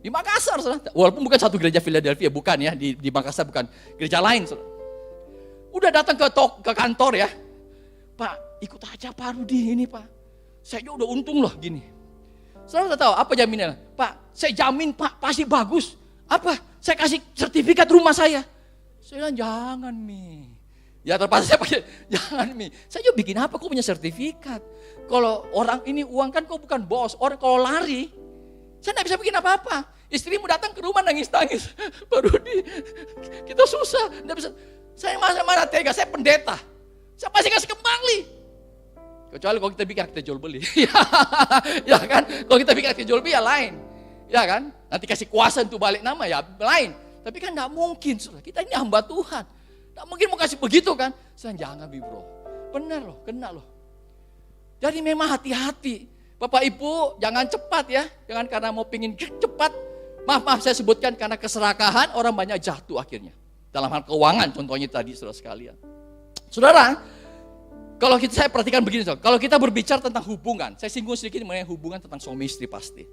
Di Makassar, sudah. Walaupun bukan satu gereja Philadelphia, bukan ya, di Makassar bukan, gereja lain. Sudah. Udah datang ke kantor ya, Pak ikut aja Pak Rudi ini Pak. Saya udah untung loh gini. Saudara tahu apa jaminannya? Pak, saya jamin Pak pasti bagus. Apa? Saya kasih sertifikat rumah saya. Saya bilang jangan Mi. Ya terpaksa saya pakai jangan Mi. Saya juga bikin apa? Kok punya sertifikat? Kalau orang ini uang kan kok bukan bos. Orang kalau lari, saya nggak bisa bikin apa-apa. Istrimu datang ke rumah nangis-nangis. Pak Rudi, kita susah. Nggak bisa. Saya mana tega? Saya pendeta. Saya pasti kasih kembali. Kecuali kalau kita bikin kita jual beli. Ya kan? Kalau kita bikin kita jual beli ya lain. Ya kan? Nanti kasih kuasa untuk balik nama ya lain. Tapi kan enggak mungkin. Kita ini hamba Tuhan. Enggak mungkin mau kasih begitu kan? Saya jangan bro. Benar loh, kena loh. Jadi memang hati-hati. Bapak Ibu jangan cepat ya. Jangan karena mau pingin cepat. Maaf saya sebutkan karena keserakahan orang banyak jatuh akhirnya. Dalam hal keuangan contohnya tadi saudara sekalian. Saudara, kalau saya perhatikan begini, kalau kita berbicara tentang hubungan, saya singgung sedikit mengenai hubungan tentang suami istri pasti.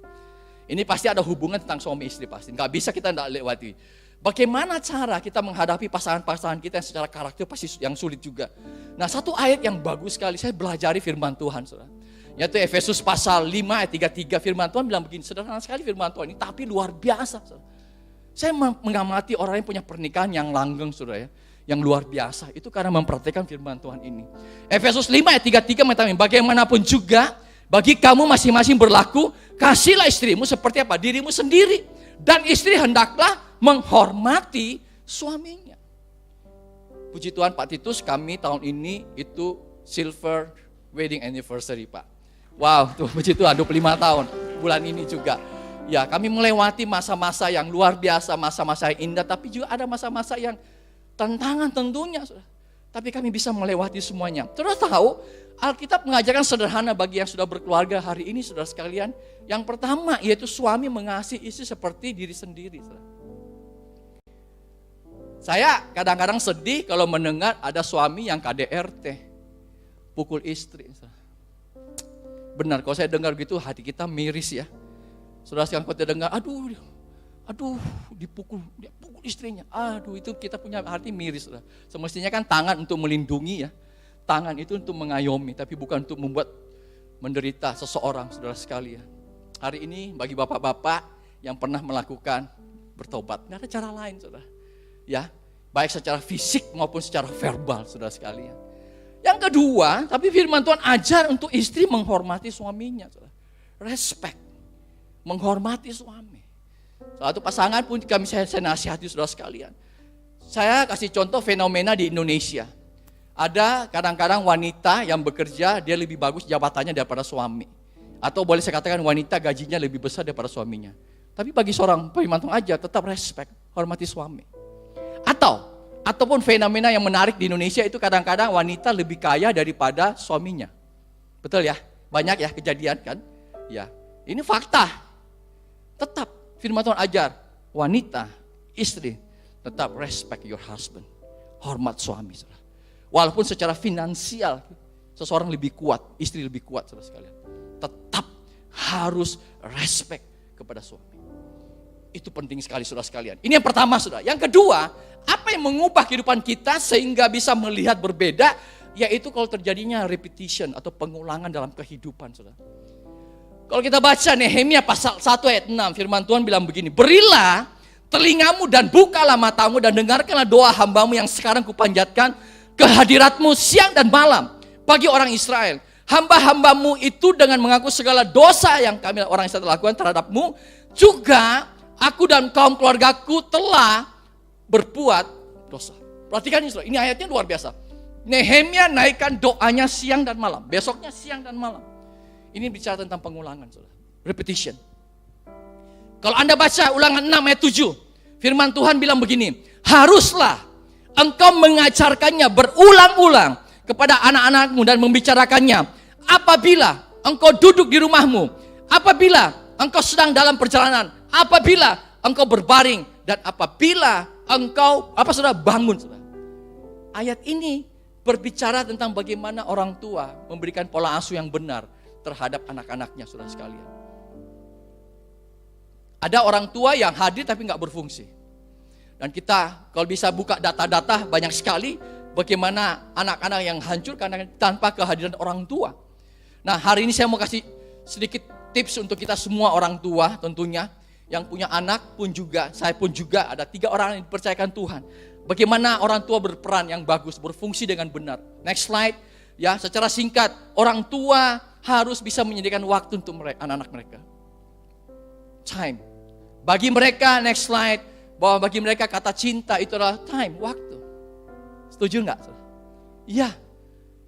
Ini pasti ada hubungan tentang suami istri pasti, nggak bisa kita nggak lewati. Bagaimana cara kita menghadapi pasangan-pasangan kita yang secara karakter pasti yang sulit juga. Nah satu ayat yang bagus sekali, saya belajari firman Tuhan, saudara. Yaitu Efesus pasal 5 ayat 33, firman Tuhan bilang begini, sederhana sekali firman Tuhan ini, tapi luar biasa. Saudara. Saya mengamati orang yang punya pernikahan yang langgeng, saudara ya. Yang luar biasa, itu karena memperhatikan firman Tuhan ini. Efesus 5 ayat 33 mengatakan, bagaimanapun juga, bagi kamu masing-masing berlaku, kasihlah istrimu seperti apa? Dirimu sendiri. Dan istri hendaklah menghormati suaminya. Puji Tuhan Pak Titus, kami tahun ini itu silver wedding anniversary Pak. Wow, tuh puji Tuhan 25 tahun, bulan ini juga. Ya kami melewati masa-masa yang luar biasa, masa-masa yang indah, tapi juga ada masa-masa yang tantangan tentunya. Tapi kami bisa melewati semuanya. Saudara tahu, Alkitab mengajarkan sederhana bagi yang sudah berkeluarga hari ini, saudara sekalian. Yang pertama yaitu suami mengasihi istri seperti diri sendiri. Saudara. Saya kadang-kadang sedih kalau mendengar ada suami yang KDRT, pukul istri. Saudara. Benar, kalau saya dengar gitu hati kita miris ya. Saudara sekalian, kalau kita dengar, aduh, dipukul, dia pukul istrinya. Aduh, itu kita punya hati miris. Saudara. Semestinya kan tangan untuk melindungi ya. Tangan itu untuk mengayomi, tapi bukan untuk membuat menderita seseorang, saudara sekalian. Hari ini bagi bapak-bapak yang pernah melakukan bertobat, nggak ada cara lain, saudara. Ya, baik secara fisik maupun secara verbal, saudara sekalian. Yang kedua, tapi firman Tuhan ajar untuk istri menghormati suaminya, saudara. Respect, menghormati suami. Salah satu pasangan pun saya nasihati, saudara sekalian. Saya kasih contoh fenomena di Indonesia. Ada kadang-kadang wanita yang bekerja, dia lebih bagus jabatannya daripada suami. Atau boleh saya katakan wanita gajinya lebih besar daripada suaminya. Tapi bagi seorang firman Tuhan aja tetap respect, hormati suami. Ataupun fenomena yang menarik di Indonesia itu kadang-kadang wanita lebih kaya daripada suaminya. Betul ya? Banyak ya kejadian kan? Ya, ini fakta. Tetap firman Tuhan ajar, wanita, istri, tetap respect your husband. Hormat suami, saudara. Walaupun secara finansial seseorang lebih kuat, istri lebih kuat, saudara sekalian. Tetap harus respect kepada suami. Itu penting sekali, saudara sekalian. Ini yang pertama, saudara. Yang kedua, apa yang mengubah kehidupan kita sehingga bisa melihat berbeda, yaitu kalau terjadinya repetition atau pengulangan dalam kehidupan, saudara. Kalau kita baca Nehemia pasal 1 ayat 6, firman Tuhan bilang begini, berilah telingamu dan bukalah matamu dan dengarkanlah doa hambamu yang sekarang kupanjatkan kehadiratmu siang dan malam bagi orang Israel. Hamba-hambamu itu dengan mengaku segala dosa yang kami orang Israel lakukan terhadapmu, juga aku dan kaum keluargaku telah berbuat dosa. Perhatikan ini ayatnya luar biasa. Nehemia naikkan doanya siang dan malam, besoknya siang dan malam. Ini bicara tentang pengulangan, saudara. Repetition. Kalau Anda baca Ulangan 6 ayat 7, firman Tuhan bilang begini, haruslah engkau mengajarkannya berulang-ulang kepada anak-anakmu dan membicarakannya apabila engkau duduk di rumahmu, apabila engkau sedang dalam perjalanan, apabila engkau berbaring, dan apabila engkau bangun. Saudara. Ayat ini berbicara tentang bagaimana orang tua memberikan pola asuh yang benar terhadap anak-anaknya, saudara sekalian. Ada orang tua yang hadir tapi nggak berfungsi. Dan kita kalau bisa buka data-data banyak sekali bagaimana anak-anak yang hancur karena tanpa kehadiran orang tua. Nah, hari ini saya mau kasih sedikit tips untuk kita semua orang tua tentunya. Yang punya anak pun juga, saya pun juga ada 3 orang yang dipercayakan Tuhan. Bagaimana orang tua berperan yang bagus, berfungsi dengan benar. Next slide. Ya, secara singkat, orang tua harus bisa menyediakan waktu untuk anak-anak mereka. Time. Bagi mereka, next slide, bahwa bagi mereka kata cinta itu adalah time, waktu. Setuju enggak? Iya.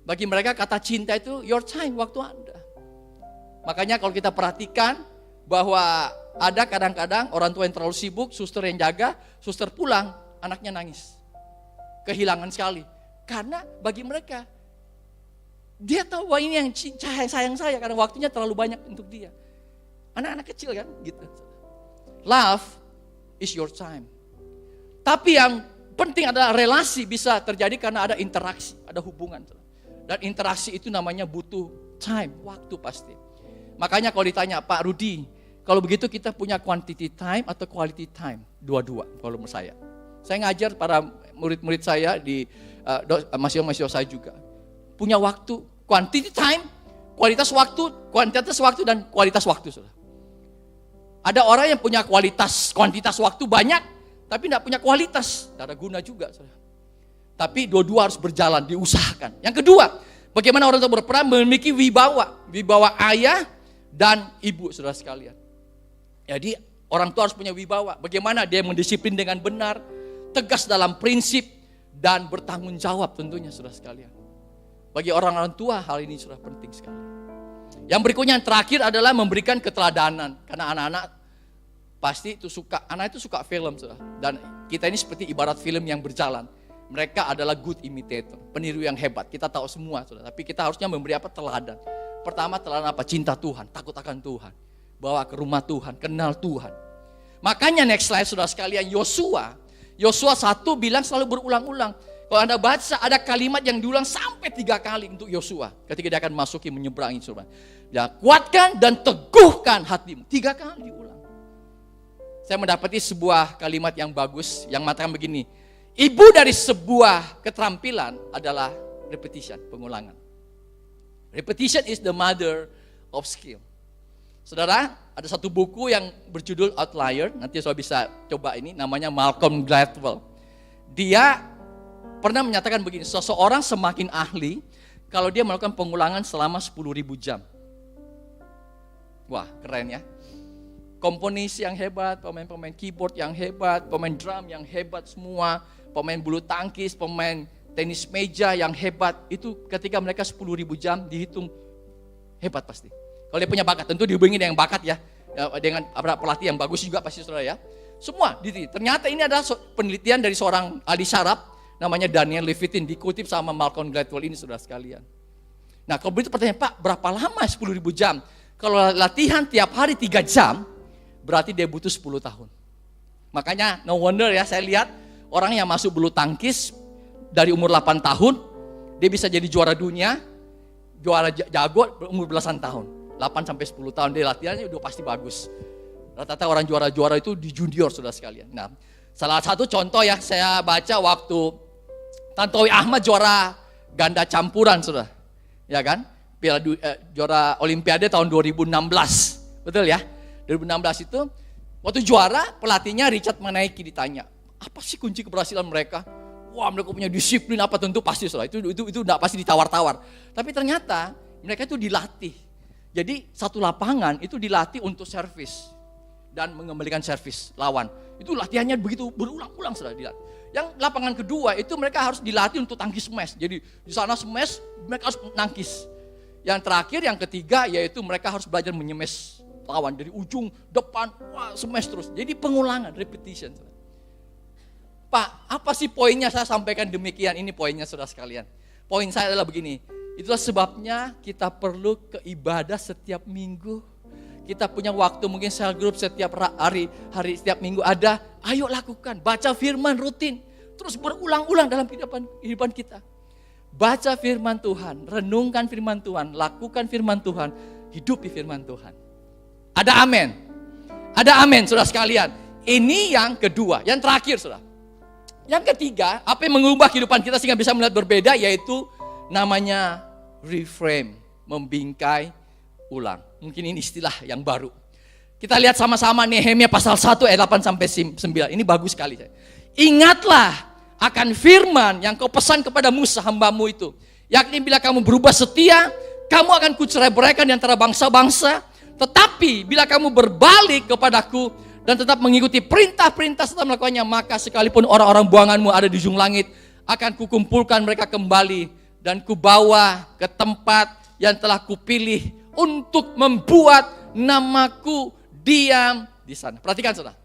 Bagi mereka kata cinta itu your time, waktu Anda. Makanya kalau kita perhatikan bahwa ada kadang-kadang orang tua yang terlalu sibuk, suster yang jaga, suster pulang, anaknya nangis. Kehilangan sekali. Karena bagi mereka, dia tahu bahwa ini yang sayang saya karena waktunya terlalu banyak untuk dia. Anak-anak kecil kan gitu. Love is your time. Tapi yang penting adalah relasi bisa terjadi karena ada interaksi, ada hubungan. Dan interaksi itu namanya butuh time, waktu pasti. Makanya kalau ditanya, Pak Rudi, kalau begitu kita punya quantity time atau quality time? Dua-dua kalau menurut saya. Saya ngajar para murid-murid saya di mahasiswa saya juga. Punya waktu, quantity time, kuantitas waktu dan kualitas waktu. Saudara. Ada orang yang punya kuantitas waktu banyak, tapi tidak punya kualitas. Tidak ada guna juga. Saudara. Tapi dua-dua harus berjalan, diusahakan. Yang kedua, bagaimana orang tua berperan memiliki wibawa ayah dan ibu, saudara sekalian. Jadi orang tua harus punya wibawa. Bagaimana dia mendisiplin dengan benar, tegas dalam prinsip, dan bertanggung jawab tentunya, saudara sekalian. Bagi orang tua hal ini sudah penting sekali. Yang berikutnya yang terakhir adalah memberikan keteladanan. Karena anak-anak pasti itu suka, anak itu suka film, saudara. Dan kita ini seperti ibarat film yang berjalan. Mereka adalah good imitator, peniru yang hebat. Kita tahu semua, saudara. Tapi kita harusnya memberi apa? Teladan. Pertama, teladan apa? Cinta Tuhan, takut akan Tuhan. Bawa ke rumah Tuhan, kenal Tuhan. Makanya next slide, saudara sekalian, Yosua 1 bilang selalu berulang-ulang. Kalau Anda baca, ada kalimat yang diulang sampai 3 kali untuk Yosua. Ketika dia akan masuki, menyeberangi, saudara. Ya, kuatkan dan teguhkan hatimu. 3 kali diulang. Saya mendapati sebuah kalimat yang bagus, yang mengatakan begini. Ibu dari sebuah keterampilan adalah repetition, pengulangan. Repetition is the mother of skill. Saudara, ada satu buku yang berjudul Outlier, nanti saudara bisa coba ini, namanya Malcolm Gladwell. Dia pernah menyatakan begini, seseorang semakin ahli kalau dia melakukan pengulangan selama 10.000 jam. Wah, keren ya. Komponis yang hebat, pemain-pemain keyboard yang hebat, pemain drum yang hebat semua, pemain bulu tangkis, pemain tenis meja yang hebat, itu ketika mereka 10.000 jam dihitung hebat pasti. Kalau dia punya bakat, tentu dihubungi dengan bakat ya, dengan pelatih yang bagus juga pasti saudara ya. Semua, ternyata ini adalah penelitian dari seorang ahli syaraf, namanya Daniel Levitin, dikutip sama Malcolm Gladwell ini saudara sekalian. Nah kalau begitu pertanyaan, Pak berapa lama 10.000 jam? Kalau latihan tiap hari 3 jam, berarti dia butuh 10 tahun. Makanya no wonder ya, saya lihat orang yang masuk bulu tangkis dari umur 8 tahun, dia bisa jadi juara dunia, juara jago umur belasan tahun. 8 sampai 10 tahun dia latihannya udah pasti bagus. Rata-rata orang juara-juara itu di junior saudara sekalian. Nah, salah satu contoh ya, saya baca waktu Tantowi Ahmad juara ganda campuran saudara. Ya kan? Juara Olimpiade tahun 2016. Betul ya? 2016 itu waktu juara pelatihnya Richard Manaiki ditanya, apa sih kunci keberhasilan mereka? Wah, mereka punya disiplin apa, tentu pasti saudara. Itu enggak pasti ditawar-tawar. Tapi ternyata mereka itu dilatih. Jadi satu lapangan itu dilatih untuk servis dan mengembalikan servis lawan. Itu latihannya begitu berulang-ulang saudara dilatih. Yang lapangan kedua itu mereka harus dilatih untuk tangkis smash. Jadi di sana smash mereka harus nangkis. Yang terakhir, yang ketiga yaitu mereka harus belajar menyemes lawan dari ujung depan, wah smash terus. Jadi pengulangan, repetition. Pak, apa sih poinnya saya sampaikan demikian? Ini poinnya saudara sekalian. Poin saya adalah begini, itulah sebabnya kita perlu ke ibadah setiap minggu. Kita punya waktu mungkin cell group setiap hari setiap minggu ada. Ayo lakukan, baca firman rutin. Terus berulang-ulang dalam kehidupan kita. Baca firman Tuhan, renungkan firman Tuhan, lakukan firman Tuhan, hidupi firman Tuhan. Ada amin? Ada amin saudara sekalian. Ini yang kedua, yang terakhir saudara. Yang ketiga, apa yang mengubah kehidupan kita sehingga bisa melihat berbeda, yaitu namanya reframe, membingkai ulang. Mungkin ini istilah yang baru. Kita lihat sama-sama Nehemia pasal 1 ayat 8 sampai 9. Ini bagus sekali. Ingatlah akan firman yang kau pesan kepada Musa hambamu itu. Yakni bila kamu berubah setia, kamu akan kucerai-beraikan di antara bangsa-bangsa. Tetapi bila kamu berbalik kepadaku dan tetap mengikuti perintah-perintah serta melakukannya, maka sekalipun orang-orang buanganmu ada di ujung langit, akan kukumpulkan mereka kembali dan kubawa ke tempat yang telah kupilih untuk membuat namaku diam di sana. Perhatikan saudara.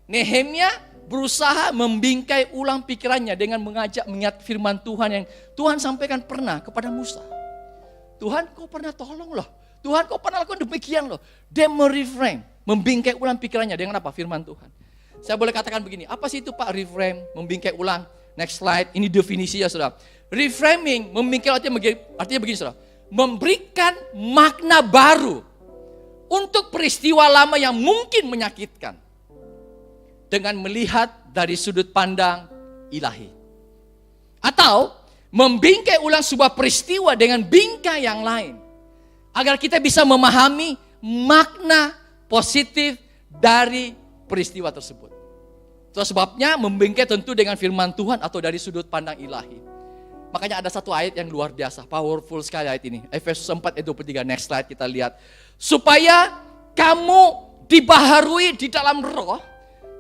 Nehemia berusaha membingkai ulang pikirannya dengan mengajak mengingat firman Tuhan yang Tuhan sampaikan pernah kepada Musa. Tuhan, kau pernah tolong loh. Tuhan, kau pernah lakukan demikian loh. Dia mereframe, membingkai ulang pikirannya dengan apa? Firman Tuhan. Saya boleh katakan begini, apa sih itu Pak reframe, membingkai ulang? Next slide, ini definisinya saudara. Reframing, membingkai artinya begini saudara. Memberikan makna baru untuk peristiwa lama yang mungkin menyakitkan. Dengan melihat dari sudut pandang ilahi. Atau membingkai ulang sebuah peristiwa dengan bingkai yang lain. Agar kita bisa memahami makna positif dari peristiwa tersebut. Itu sebabnya membingkai tentu dengan firman Tuhan atau dari sudut pandang ilahi. Makanya ada satu ayat yang luar biasa, powerful sekali ayat ini. Efesus 4 ayat 23, next slide kita lihat. Supaya kamu dibaharui di dalam roh,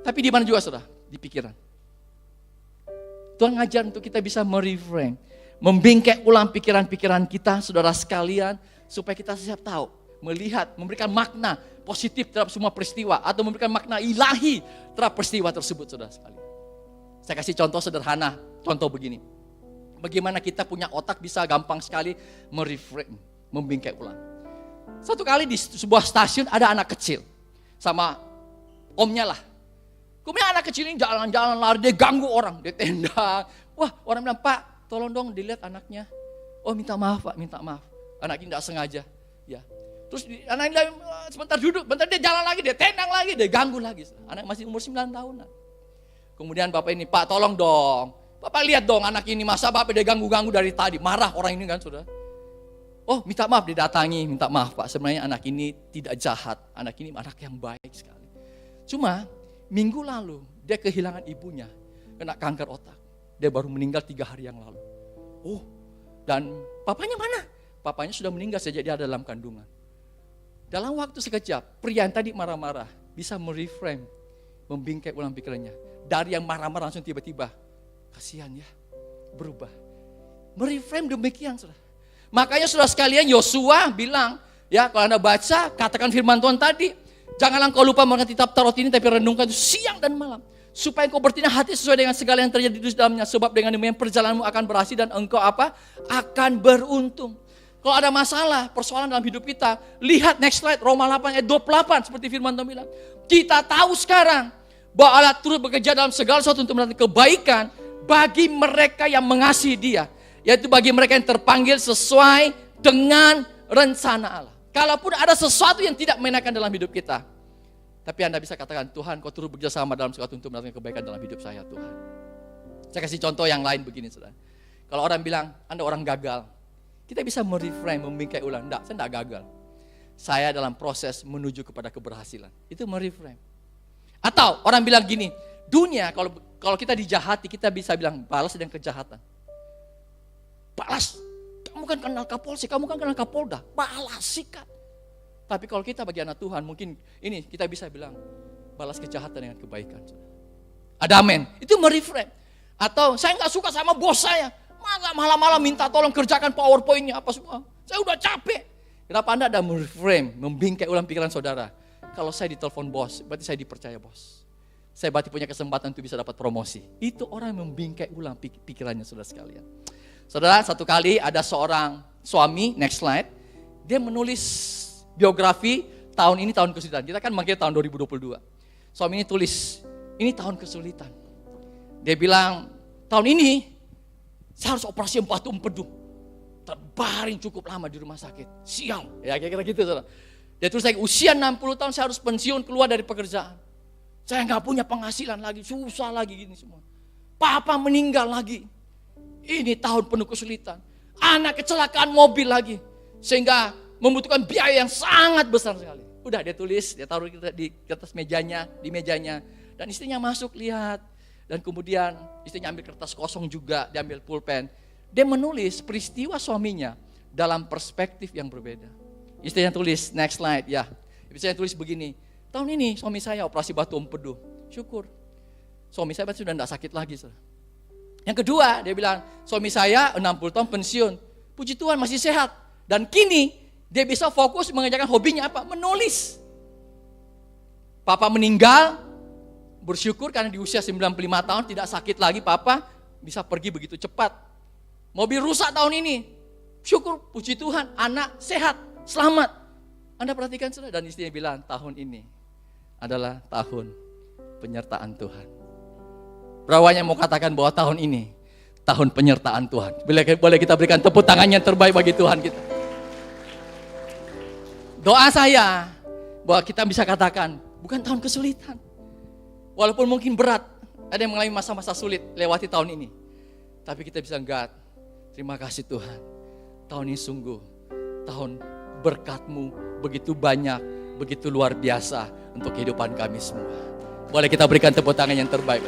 tapi di mana juga saudara? Di pikiran. Tuhan ngajar untuk kita bisa mereframe, membingkai ulang pikiran-pikiran kita, saudara sekalian, supaya kita siap tahu, melihat, memberikan makna positif terhadap semua peristiwa, atau memberikan makna ilahi terhadap peristiwa tersebut, saudara sekalian. Saya kasih contoh sederhana, contoh begini. Bagaimana kita punya otak bisa gampang sekali mereframe, membingkai ulang. Satu kali di sebuah stasiun ada anak kecil sama omnya lah. Kemudian anak kecil ini jalan-jalan lari, dia ganggu orang, dia tendang. Wah, orang bilang, Pak, tolong dong dilihat anaknya. Oh, minta maaf Pak, minta maaf. Anak ini tidak sengaja. Ya. Terus anak ini sebentar duduk, bentar dia jalan lagi, dia tendang lagi, dia ganggu lagi. Anak masih umur 9 tahunan. Kemudian bapak ini, Pak tolong dong. Bapak lihat dong anak ini, masa bapak dia ganggu-ganggu dari tadi. Marah orang ini kan saudara. Oh minta maaf, didatangi, minta maaf Pak. Sebenarnya anak ini tidak jahat. Anak ini anak yang baik sekali. Cuma minggu lalu dia kehilangan ibunya. Kena kanker otak. Dia baru meninggal 3 hari yang lalu. Oh, dan papanya mana? Papanya sudah meninggal sejak dia ada dalam kandungan. Dalam waktu sekejap, pria yang tadi marah-marah bisa mereframe, membingkai ulang pikirannya. Dari yang marah-marah langsung tiba-tiba, kasihan ya, berubah. Mereframe demikian, saudara. Makanya saudara sekalian, Yosua bilang, ya kalau Anda baca, katakan firman Tuhan tadi, janganlah engkau lupa mengerti kitab Taurat ini, tapi renungkan itu siang dan malam. Supaya engkau bertindak hati sesuai dengan segala yang terjadi di dalamnya. Sebab dengan demikian perjalananmu akan berhasil dan engkau apa? Akan beruntung. Kalau ada masalah, persoalan dalam hidup kita, lihat next slide, Roma 8 ayat 28 seperti firman Tuhan bilang. Kita tahu sekarang bahwa Allah turut bekerja dalam segala sesuatu untuk mendatangkan kebaikan bagi mereka yang mengasihi Dia, yaitu bagi mereka yang terpanggil sesuai dengan rencana Allah. Kalaupun ada sesuatu yang tidak menyenangkan dalam hidup kita, tapi Anda bisa katakan, Tuhan kau turut bekerja sama dalam sesuatu untuk mendatangkan kebaikan dalam hidup saya, Tuhan. Saya kasih contoh yang lain begini, saudara. Kalau orang bilang, Anda orang gagal, kita bisa mereframe, membingkai ulang. Enggak, saya enggak gagal. Saya dalam proses menuju kepada keberhasilan. Itu mereframe. Atau orang bilang gini, dunia kalau kita dijahati, kita bisa bilang balas dengan kejahatan. Balas, kamu kan kenal Kapolsek, kamu kan kenal Kapolda, balas sikat. Tapi kalau kita bagi anak Tuhan, mungkin ini kita bisa bilang balas kejahatan dengan kebaikan. Ada amin. Itu mereframe. Atau saya nggak suka sama bos saya, malam-malam minta tolong kerjakan PowerPoint-nya apa semua. Saya udah capek. Kenapa Anda ada mereframe, membingkai ulang pikiran saudara? Kalau saya ditelepon bos, berarti saya dipercaya bos. Saya berarti punya kesempatan untuk bisa dapat promosi. Itu orang yang membingkai ulang pikirannya saudara sekalian. Saudara, satu kali ada seorang suami, next slide. Dia menulis biografi tahun ini tahun kesulitan. Kita kan manggil tahun 2022. Suami ini tulis, ini tahun kesulitan. Dia bilang, tahun ini saya harus operasi empat empedu. Terbaring cukup lama di rumah sakit. Sial, ya kira-kira gitu saudara. Dia tulis lagi, usia 60 tahun saya harus pensiun keluar dari pekerjaan. Saya gak punya penghasilan lagi, susah lagi gini semua. Papa meninggal lagi. Ini tahun penuh kesulitan. Anak kecelakaan mobil lagi. Sehingga membutuhkan biaya yang sangat besar sekali. Udah dia tulis, dia taruh di atas mejanya, di mejanya. Dan istrinya masuk lihat. Dan kemudian istrinya ambil kertas kosong juga, dia ambil pulpen. Dia menulis peristiwa suaminya dalam perspektif yang berbeda. Istrinya tulis, next slide ya. Istrinya tulis begini, tahun ini suami saya operasi batu empedu. Syukur. Suami saya sudah tidak sakit lagi. Yang kedua, dia bilang, suami saya 60 tahun pensiun. Puji Tuhan masih sehat. Dan kini dia bisa fokus mengerjakan hobinya apa? Menulis. Papa meninggal, bersyukur karena di usia 95 tahun tidak sakit lagi papa, bisa pergi begitu cepat. Mobil rusak tahun ini, syukur puji Tuhan anak sehat, selamat. Anda perhatikan saudara, dan istrinya bilang tahun ini adalah tahun penyertaan Tuhan. Berapa yang mau katakan bahwa tahun ini tahun penyertaan Tuhan? Boleh kita berikan tepuk tangan yang terbaik bagi Tuhan kita. Doa saya bahwa kita bisa katakan bukan tahun kesulitan. Walaupun mungkin berat, ada yang mengalami masa-masa sulit lewati tahun ini. Tapi kita bisa God, terima kasih Tuhan. Tahun ini sungguh tahun berkat-Mu begitu banyak, begitu luar biasa untuk kehidupan kami semua. Boleh kita berikan tepuk tangan yang terbaik.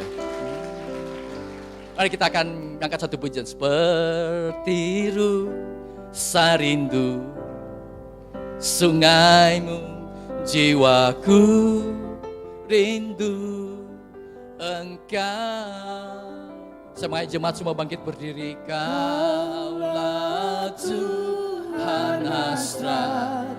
Mari kita akan angkat satu pujian. Seperti rusa rindu sungaimu, jiwaku rindu Engkau. Semuanya jemaat semua bangkit berdiri. Kaulah Tuhan hasrat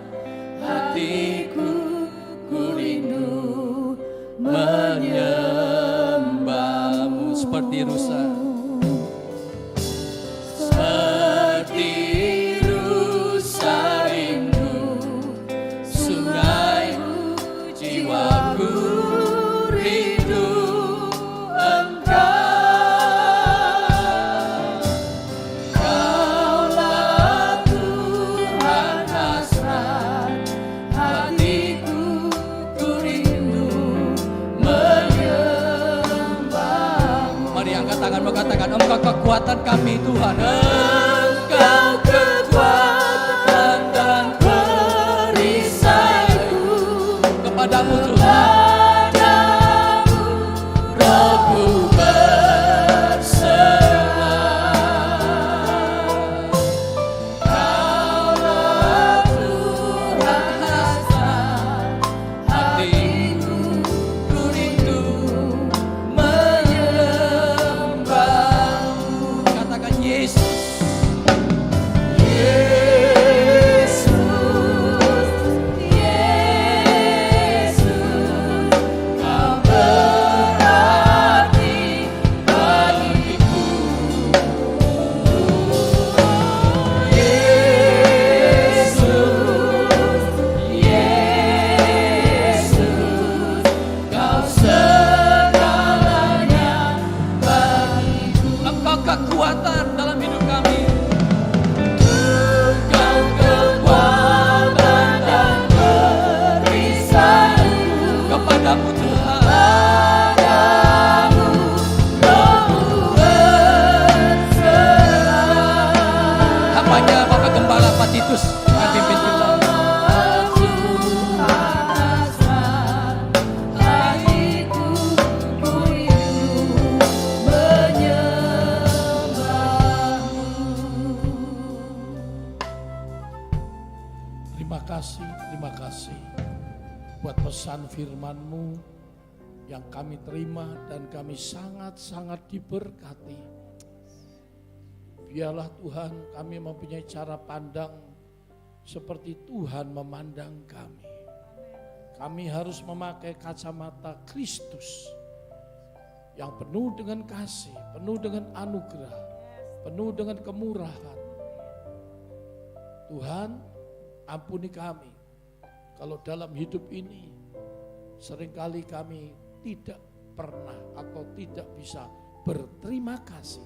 hatiku, ku rindu menyembah-Mu. Seperti seperti rusa. Seperti rusa rindu sungai, jiwaku rindu Engkau. Kaulah Tuhan hasrat hatiku, ku rindu menyembah-Mu. Mari angkat tanganmu, katakan, Engkau kekuatan kami Tuhan. Engkau kekuatan dan perisaiku. Kepadamu Tuhan, rohku berserah. Kaulah Tuhan hasrat hatiku, ku rindu menyembah-Mu. Katakan Yesus. Engkau kekuatan dalam hidup kami. Engkau kekuatan dan perisai. Kepadamu Tuhan, rohku berserah. Hambanya Bapak Gembala Pak Titus akan pimpin kita. Terima kasih buat pesan firman-Mu yang kami terima dan kami sangat-sangat diberkati. Biarlah Tuhan kami mempunyai cara pandang seperti Tuhan memandang kami. Kami harus memakai kacamata Kristus yang penuh dengan kasih, penuh dengan anugerah, penuh dengan kemurahan. Tuhan, ampuni kami kalau dalam hidup ini seringkali kami tidak pernah atau tidak bisa berterima kasih.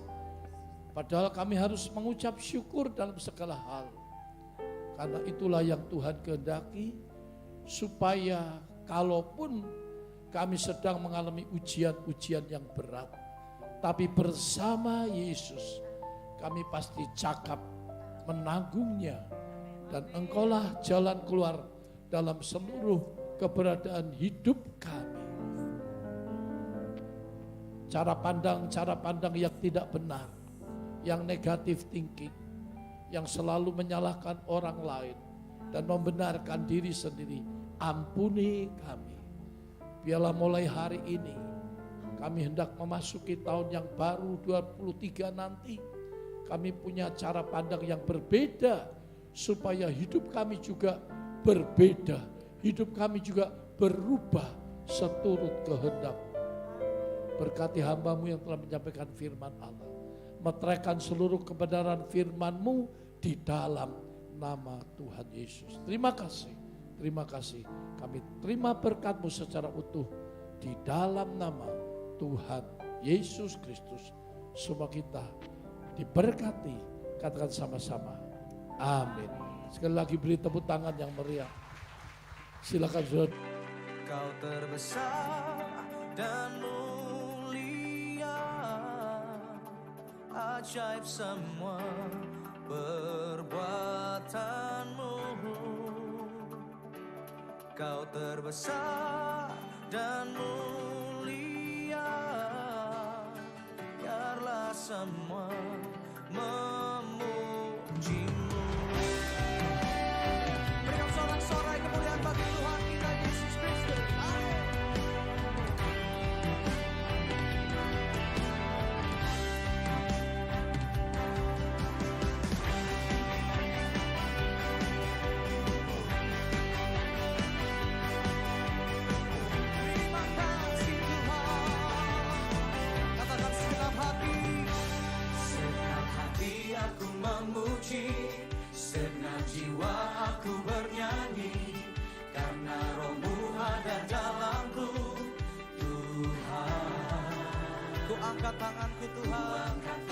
Padahal kami harus mengucap syukur dalam segala hal. Karena itulah yang Tuhan kehendaki, supaya kalaupun kami sedang mengalami ujian-ujian yang berat, tapi bersama Yesus kami pasti cakap menanggungnya. Dan Engkaulah jalan keluar dalam seluruh keberadaan hidup kami. Cara pandang yang tidak benar, yang negatif thinking, yang selalu menyalahkan orang lain dan membenarkan diri sendiri, ampuni kami. Biarlah mulai hari ini kami hendak memasuki tahun yang baru 23 nanti, kami punya cara pandang yang berbeda, supaya hidup kami juga berbeda, hidup kami juga berubah seturut kehendak. Berkati hamba-Mu yang telah menyampaikan firman Allah, meteraikan seluruh kebenaran firman-Mu di dalam nama Tuhan Yesus. Terima kasih kami terima berkat-Mu secara utuh di dalam nama Tuhan Yesus Kristus. Semua kita diberkati, katakan sama-sama amin. Sekali lagi beri tepuk tangan yang meriah. Silakan saudara. Kau terbesar dan mulia, ajaib semua perbuatan-Mu. Kau terbesar dan mulia, biarlah semua memuji-Mu. Berikan sorak-sorai kemuliaan bagi Tuhan kita Yesus Kristus. Amin. Terima kasih Tuhan. Katakan segenap hati. Angkat tanganku Tuhan.